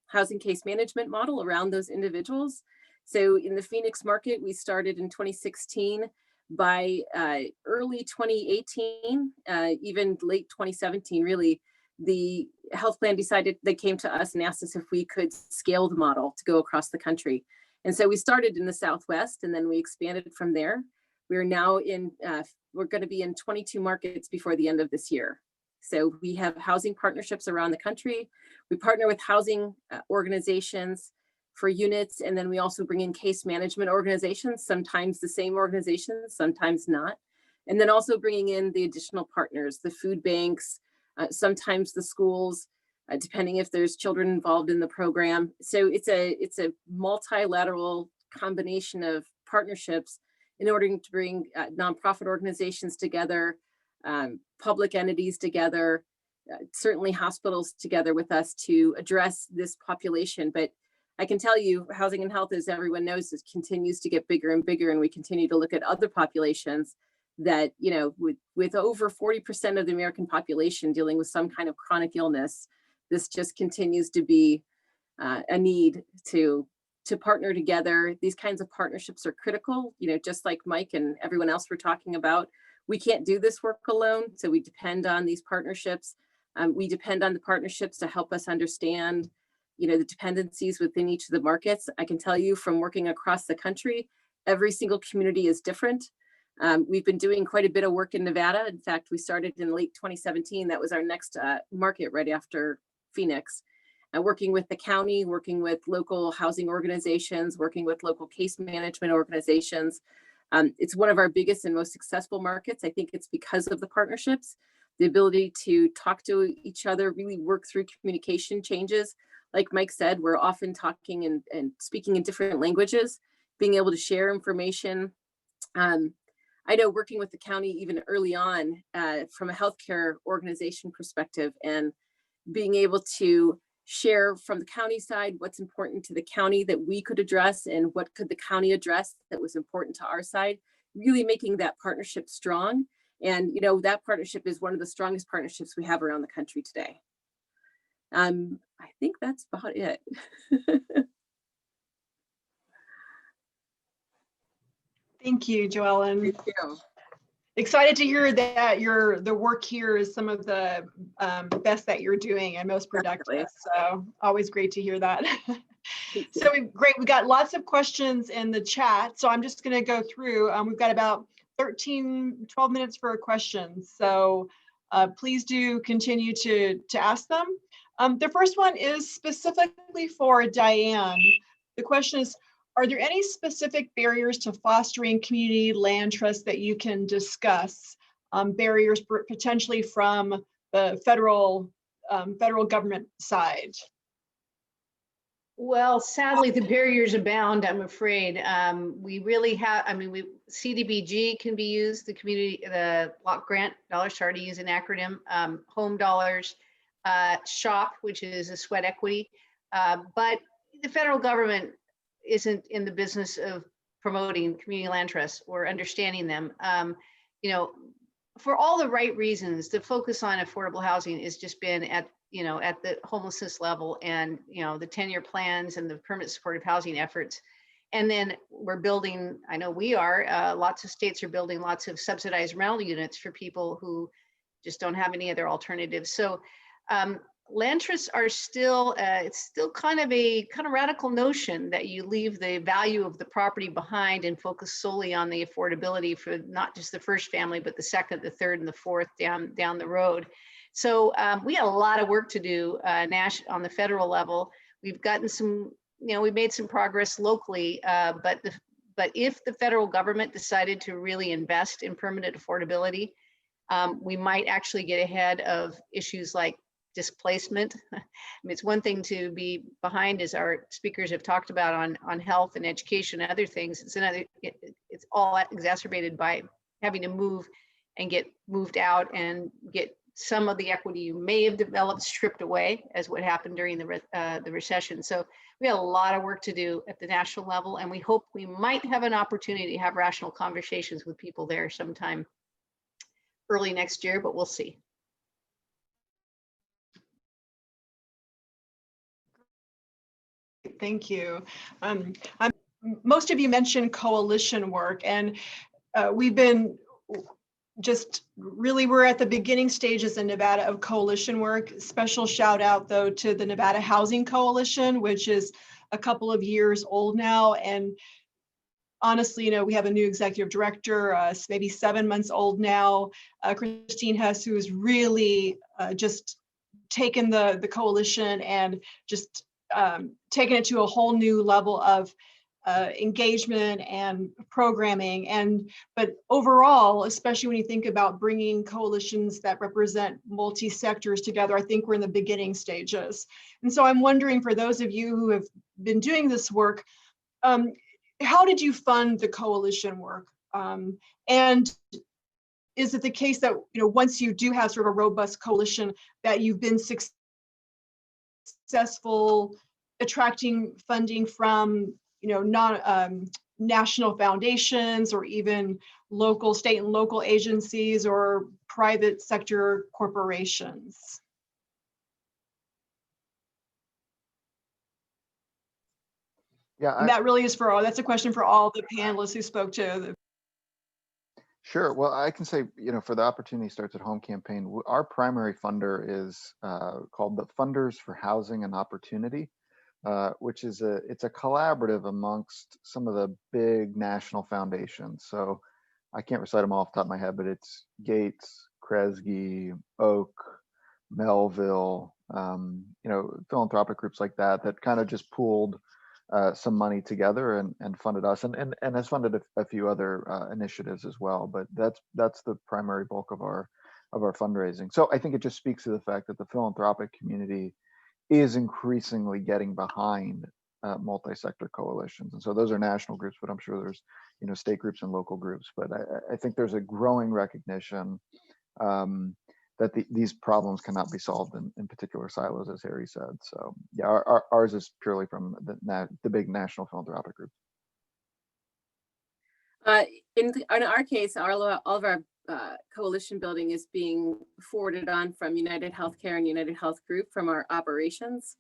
housing case management model around those individuals. So in the Phoenix market, we started in 2016. By early 2018, even late 2017, really, the health plan decided, they came to us and asked us if we could scale the model to go across the country. And so we started in the Southwest, and then we expanded from there. We're now we're going to be in 22 markets before the end of this year. So we have housing partnerships around the country. We partner with housing organizations for units, and then we also bring in case management organizations, sometimes the same organizations, sometimes not. And then also bringing in the additional partners, the food banks, sometimes the schools, depending if there's children involved in the program. So it's a multilateral combination of partnerships in order to bring nonprofit organizations together, public entities together, certainly hospitals together with us to address this population. But I can tell you, housing and health, as everyone knows, it continues to get bigger and bigger, and we continue to look at other populations that, you know, with over 40% of the American population dealing with some kind of chronic illness, this just continues to be a need to partner together. These kinds of partnerships are critical, you know, just like Mike and everyone else we're talking about. We can't do this work alone, so we depend on these partnerships. We depend on the partnerships to help us understand, you know, the dependencies within each of the markets. I can tell you from working across the country, every single community is different. We've been doing quite a bit of work in Nevada. In fact, we started in late 2017. That was our next market right after Phoenix. Working with the county, working with local housing organizations, working with local case management organizations. It's one of our biggest and most successful markets. I think it's because of the partnerships, the ability to talk to each other, really work through communication changes. like Mike said, we're often talking and speaking in different languages, being able to share information. I know working with the county even early on from a healthcare organization perspective, and being able to share from the county side what's important to the county that we could address and what could the county address that was important to our side, really making that partnership strong. And that partnership is one of the strongest partnerships we have around the country today. I think that's about it. Thank you, Joellen. Thank you. Excited to hear that the work here is some of the best that you're doing and most productive. Definitely. So always great to hear that. Thank you. So great. We got lots of questions in the chat. So I'm just going to go through. We've got about 12 minutes for questions. So please do continue to ask them. The first one is specifically for Diane. The question is, are there any specific barriers to fostering community land trust that you can discuss? Barriers potentially from the federal government side? Well, sadly, the barriers abound, I'm afraid. We really have, CDBG can be used, the block grant dollars, sorry to use an acronym, home dollars, SHOP, which is a sweat equity. But the federal government isn't in the business of promoting community land trusts or understanding them. For all the right reasons, the focus on affordable housing has just been at the homelessness level and, the 10-year plans and the permanent supportive housing efforts. And then we're building, I know we are, lots of states are building lots of subsidized rental units for people who just don't have any other alternatives. So land trusts are still, it's still kind of a radical notion that you leave the value of the property behind and focus solely on the affordability for not just the first family, but the second, the third, and the fourth down the road. So we got a lot of work to do on the federal level. We've gotten some, we made some progress locally, but if the federal government decided to really invest in permanent affordability, we might actually get ahead of issues like displacement. It's one thing to be behind, as our speakers have talked about, on health and education and other things. It's another, it's all exacerbated by having to move and get moved out and get some of the equity you may have developed stripped away, as what happened during the recession. So we have a lot of work to do at the national level, and we hope we might have an opportunity to have rational conversations with people there sometime early next year, but we'll see. Thank you. Most of you mentioned coalition work, and we've been we're at the beginning stages in Nevada of coalition work. Special shout out though to the Nevada Housing Coalition, which is a couple of years old now. And honestly, we have a new executive director, maybe 7 months old now, Christine Hess, who has really just taken the coalition and just taken it to a whole new level of engagement and programming. But overall, especially when you think about bringing coalitions that represent multi-sectors together, I think we're in the beginning stages. And so I'm wondering, for those of you who have been doing this work, how did you fund the coalition work? And is it the case that, once you do have sort of a robust coalition, that you've been successful attracting funding from national foundations, or even local, state and local agencies, or private sector corporations? Yeah, And that really is that's a question for all the panelists who spoke to. Sure. Well, I can say, for the Opportunity Starts at Home campaign, our primary funder is called the Funders for Housing and Opportunity, which is it's a collaborative amongst some of the big national foundations. So I can't recite them all off the top of my head, but it's Gates, Kresge, Oak, Melville, philanthropic groups like that kind of just pooled some money together and funded us, and has funded a few other initiatives as well. But that's the primary bulk of our fundraising. So I think it just speaks to the fact that the philanthropic community is increasingly getting behind multi-sector coalitions. And so those are national groups, but I'm sure there's, you know, state groups and local groups. But I think there's a growing recognition that these problems cannot be solved in particular silos, as Harry said. So yeah, ours is purely from the big national philanthropic group. In our case, all of our coalition building is being forwarded on from United Healthcare and United Health Group from our operations.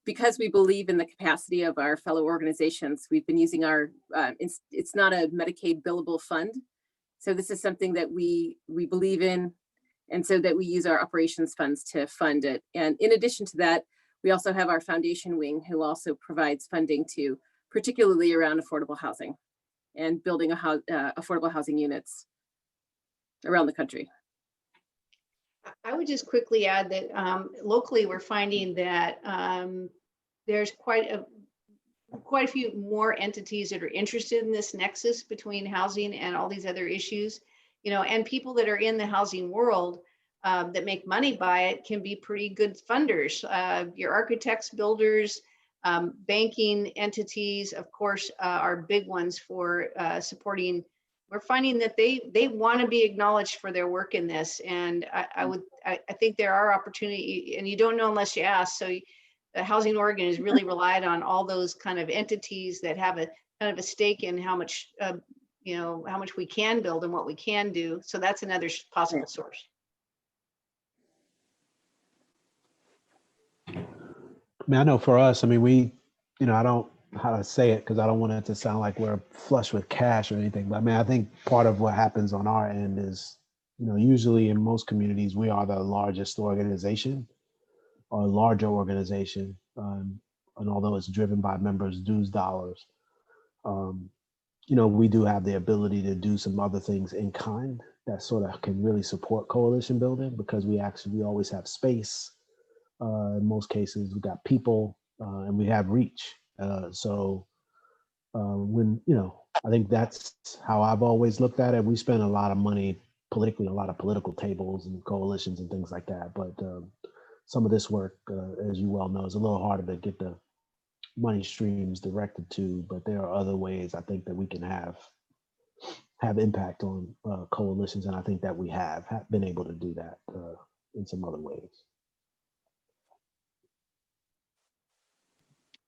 Because we believe in the capacity of our fellow organizations, we've been using our, it's not a Medicaid billable fund. So this is something that we believe in, and so that we use our operations funds to fund it. And in addition to that, we also have our foundation wing, who also provides funding to, particularly around affordable housing and building affordable housing units around the country. I would just quickly add that locally, we're finding that there's quite a few more entities that are interested in this nexus between housing and all these other issues, you know, and people that are in the housing world that make money by it can be pretty good funders. Your architects, builders, banking entities, of course, are big ones for supporting. We're finding that they want to be acknowledged for their work in this. And I think there are opportunity, and you don't know unless you ask. So Housing Oregon has really relied on all those kind of entities that have a kind of a stake in how much, you know, how much we can build and what we can do. So that's another possible source. I mean, I know for us, I mean, we, you know, I don't how to say it because I don't want it to sound like we're flush with cash or anything. But I mean, I think part of what happens on our end is, you know, usually in most communities, we are the largest organization or larger organization. And although it's driven by members' dues dollars, you know, we do have the ability to do some other things in kind that sort of can really support coalition building because we always have space. In most cases, we got people and we have reach. So when, you know, I think that's how I've always looked at it. We spend a lot of money politically, a lot of political tables and coalitions and things like that. But some of this work, as you well know, is a little harder to get the money streams directed to. But there are other ways I think that we can have impact on coalitions. And I think that we have been able to do that in some other ways.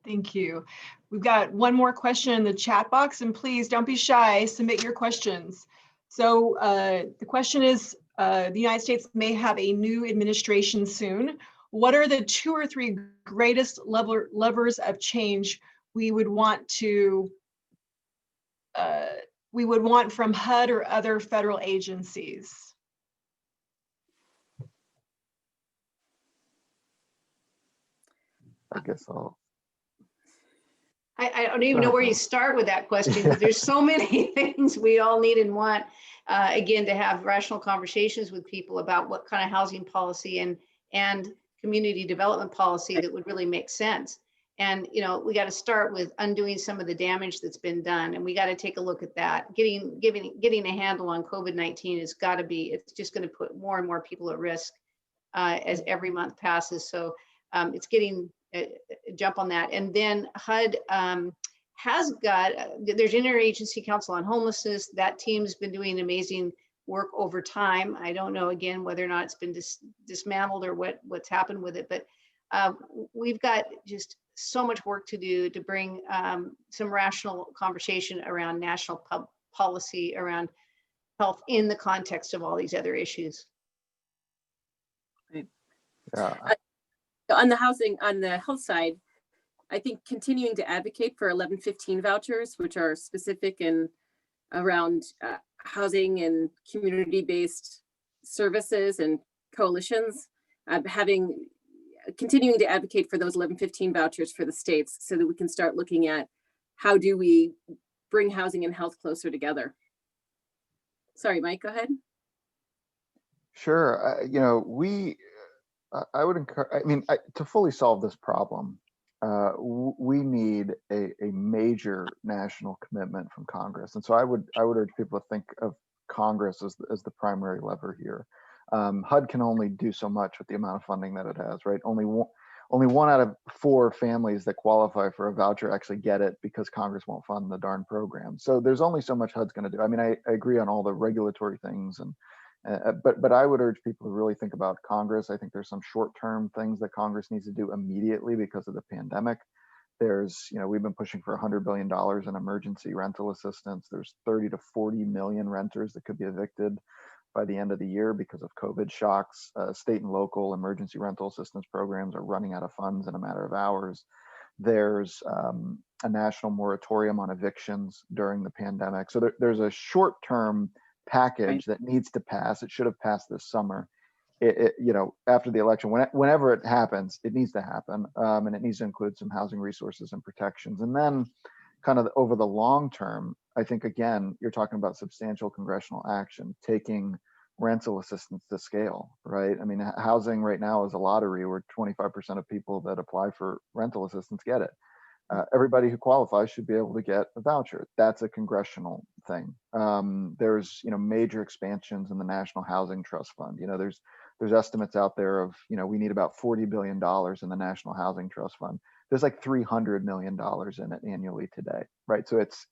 Thank you. We've got one more question in the chat box, and please don't be shy, submit your questions. So the question is, the United States may have a new administration soon. What are the 2 or 3 greatest levers of change we would want from HUD or other federal agencies? I guess I'll. I don't even know where you start with that question because there's so many things we all need and want. Again, to have rational conversations with people about what kind of housing policy and community development policy that would really make sense. And, you know, we got to start with undoing some of the damage that's been done. And we got to take a look at that. Getting a handle on COVID-19 has got to be, it's just going to put more and more people at risk as every month passes. So it's getting jump on that. And then HUD has got, there's Interagency Council on Homelessness. That team's been doing amazing work over time. I don't know, again, whether or not it's been dismantled or what's happened with it, but we've got just so much work to do to bring some rational conversation around national policy around health in the context of all these other issues. Yeah. On the health side, I think continuing to advocate for 1115 vouchers, which are specific and around housing and community-based services and coalitions, continuing to advocate for those 1115 vouchers for the states so that we can start looking at how do we bring housing and health closer together. Sorry, Mike, go ahead. Sure. You know, I would encourage, I mean, to fully solve this problem, we need a major national commitment from Congress. And so I would urge people to think of Congress as the primary lever here. HUD can only do so much with the amount of funding that it has, right? Only only 1 out of 4 families that qualify for a voucher actually get it because Congress won't fund the darn program. So there's only so much HUD's going to do. I mean, I agree on all the regulatory things, and but I would urge people to really think about Congress. I think there's some short-term things that Congress needs to do immediately because of the pandemic. There's, we've been pushing for $100 billion in emergency rental assistance. There's 30 to 40 million renters that could be evicted by the end of the year because of COVID shocks. State and local emergency rental assistance programs are running out of funds in a matter of hours. There's a national moratorium on evictions during the pandemic. So there's a short-term package that needs to pass. It should have passed this summer. After the election, whenever it happens, it needs to happen, and it needs to include some housing resources and protections. And then, kind of over the long term, I think again, you're talking about substantial congressional action, taking rental assistance to scale, right? I mean, housing right now is a lottery where 25% of people that apply for rental assistance get it. Everybody who qualifies should be able to get a voucher. That's a congressional thing. There's major expansions in the National Housing Trust Fund. There's estimates out there of we need about $40 billion in the National Housing Trust Fund. There's like $300 million in it annually today, right? So it's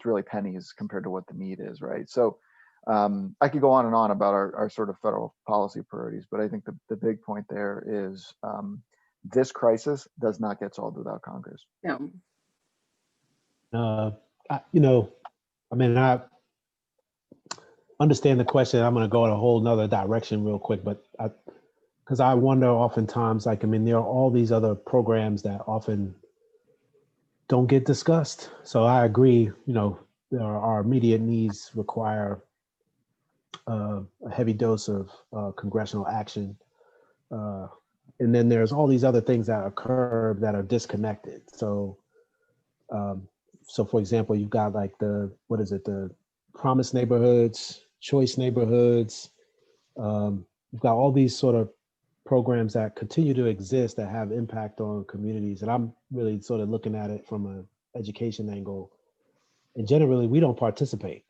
really pennies compared to what the need is, right? So I could go on and on about our sort of federal policy priorities, but I think the big point there is this crisis does not get solved without Congress. No. I understand the question. I'm going to go in a whole nother direction real quick, but because I wonder oftentimes, there are all these other programs that often don't get discussed. So I agree, our immediate needs require a heavy dose of congressional action. And then there's all these other things that occur that are disconnected. So, for example, you've got like the promised neighborhoods, choice neighborhoods. You've got all these sort of programs that continue to exist that have impact on communities. And I'm really sort of looking at it from an education angle. And generally, we don't participate.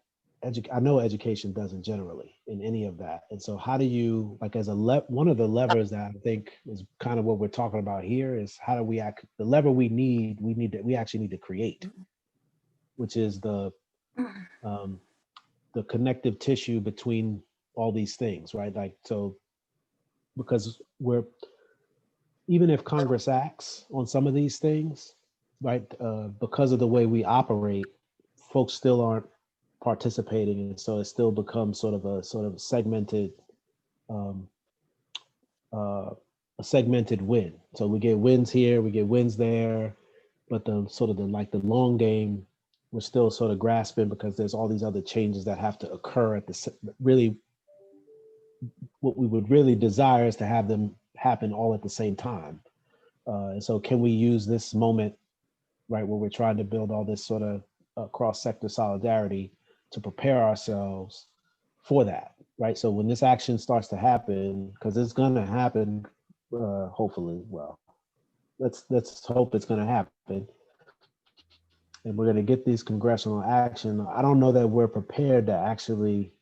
I know education doesn't generally in any of that. And so how do you, as one of the levers that I think is kind of what we're talking about here is how do we the lever we actually need to create, which is the connective tissue between all these things, right? Because even if Congress acts on some of these things, right, because of the way we operate, folks still aren't participating, and so it still becomes sort of a segmented, a segmented win. So we get wins here, we get wins there, but the long game, we're still sort of grasping because there's all these other changes that have to occur really. What we would really desire is to have them happen all at the same time. And so can we use this moment, right, where we're trying to build all this sort of cross-sector solidarity to prepare ourselves for that, right? So when this action starts to happen, because it's going to happen, hopefully, well, let's hope it's going to happen. And we're going to get these congressional action. I don't know that we're prepared to actually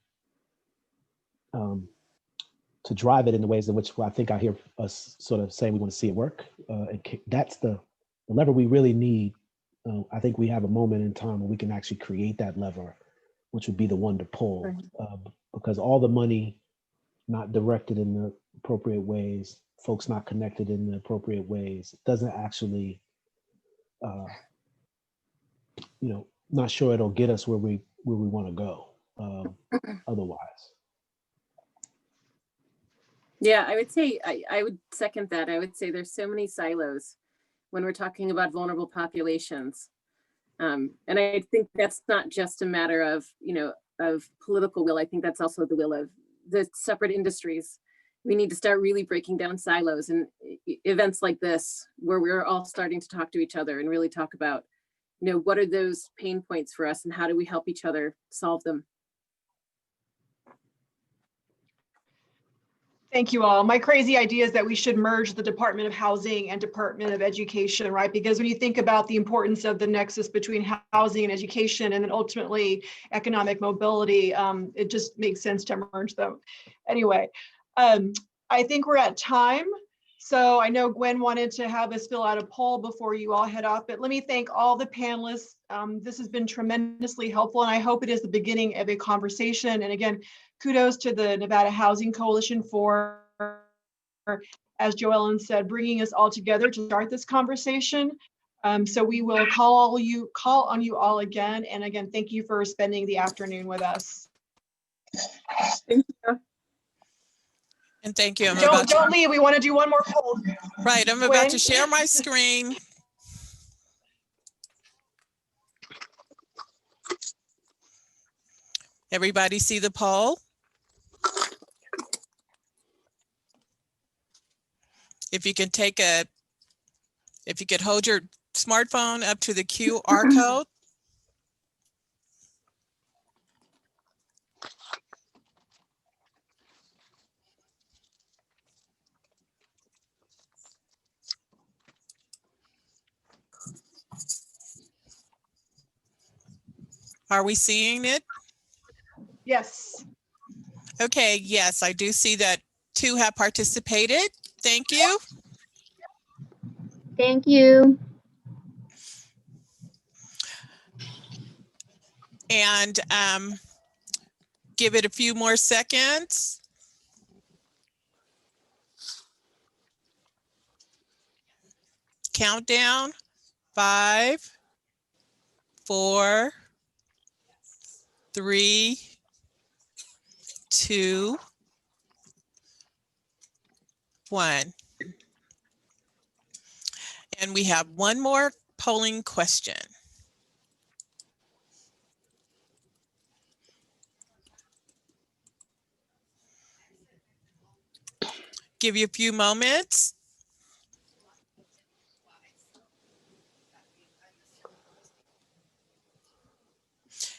to drive it in the ways in which I think I hear us sort of saying we want to see it work. That's the lever we really need. I think we have a moment in time where we can actually create that lever, which would be the one to pull, because all the money not directed in the appropriate ways, folks not connected in the appropriate ways, doesn't actually, not sure it'll get us where we want to go otherwise. Yeah, I would say, I would second that. I would say there's so many silos when we're talking about vulnerable populations. And I think that's not just a matter of, of political will. I think that's also the will of the separate industries. We need to start really breaking down silos, and events like this, where we're all starting to talk to each other and really talk about, what are those pain points for us and how do we help each other solve them? Thank you all. My crazy idea is that we should merge the Department of Housing and Department of Education, right? Because when you think about the importance of the nexus between housing and education and then ultimately economic mobility, it just makes sense to merge them. Anyway, I think we're at time. So I know Gwen wanted to have us fill out a poll before you all head off, but let me thank all the panelists. This has been tremendously helpful, and I hope it is the beginning of a conversation. And again, kudos to the Nevada Housing Coalition for, as Joellen said, bringing us all together to start this conversation. So we will call on you all again. And again, thank you for spending the afternoon with us. Thank you. And thank you. Don't leave. We want to do one more poll. Right, I'm about Gwen? to share my screen. Everybody see the poll? If you could hold your smartphone up to the QR code. Are we seeing it? Yes. Okay, yes, I do see that 2 have participated. Thank you. Thank you. And give it a few more seconds. Countdown, 5, 4, 3, 2, 1. And we have one more polling question. Give you a few moments.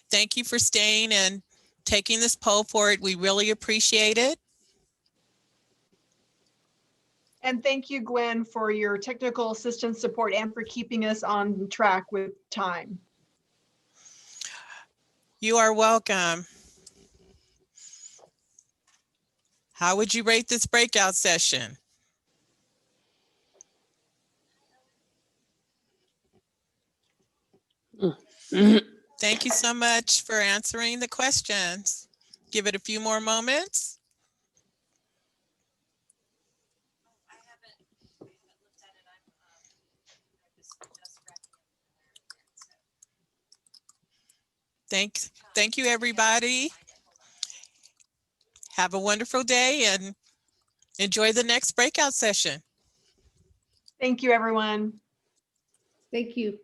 Thank you for staying and taking this poll forward. We really appreciate it. And thank you, Gwen, for your technical assistance support and for keeping us on track with time. You are welcome. How would you rate this breakout session? Thank you so much for answering the questions. Give it a few more moments. Thank you, everybody. Have a wonderful day and enjoy the next breakout session. Thank you, everyone. Thank you.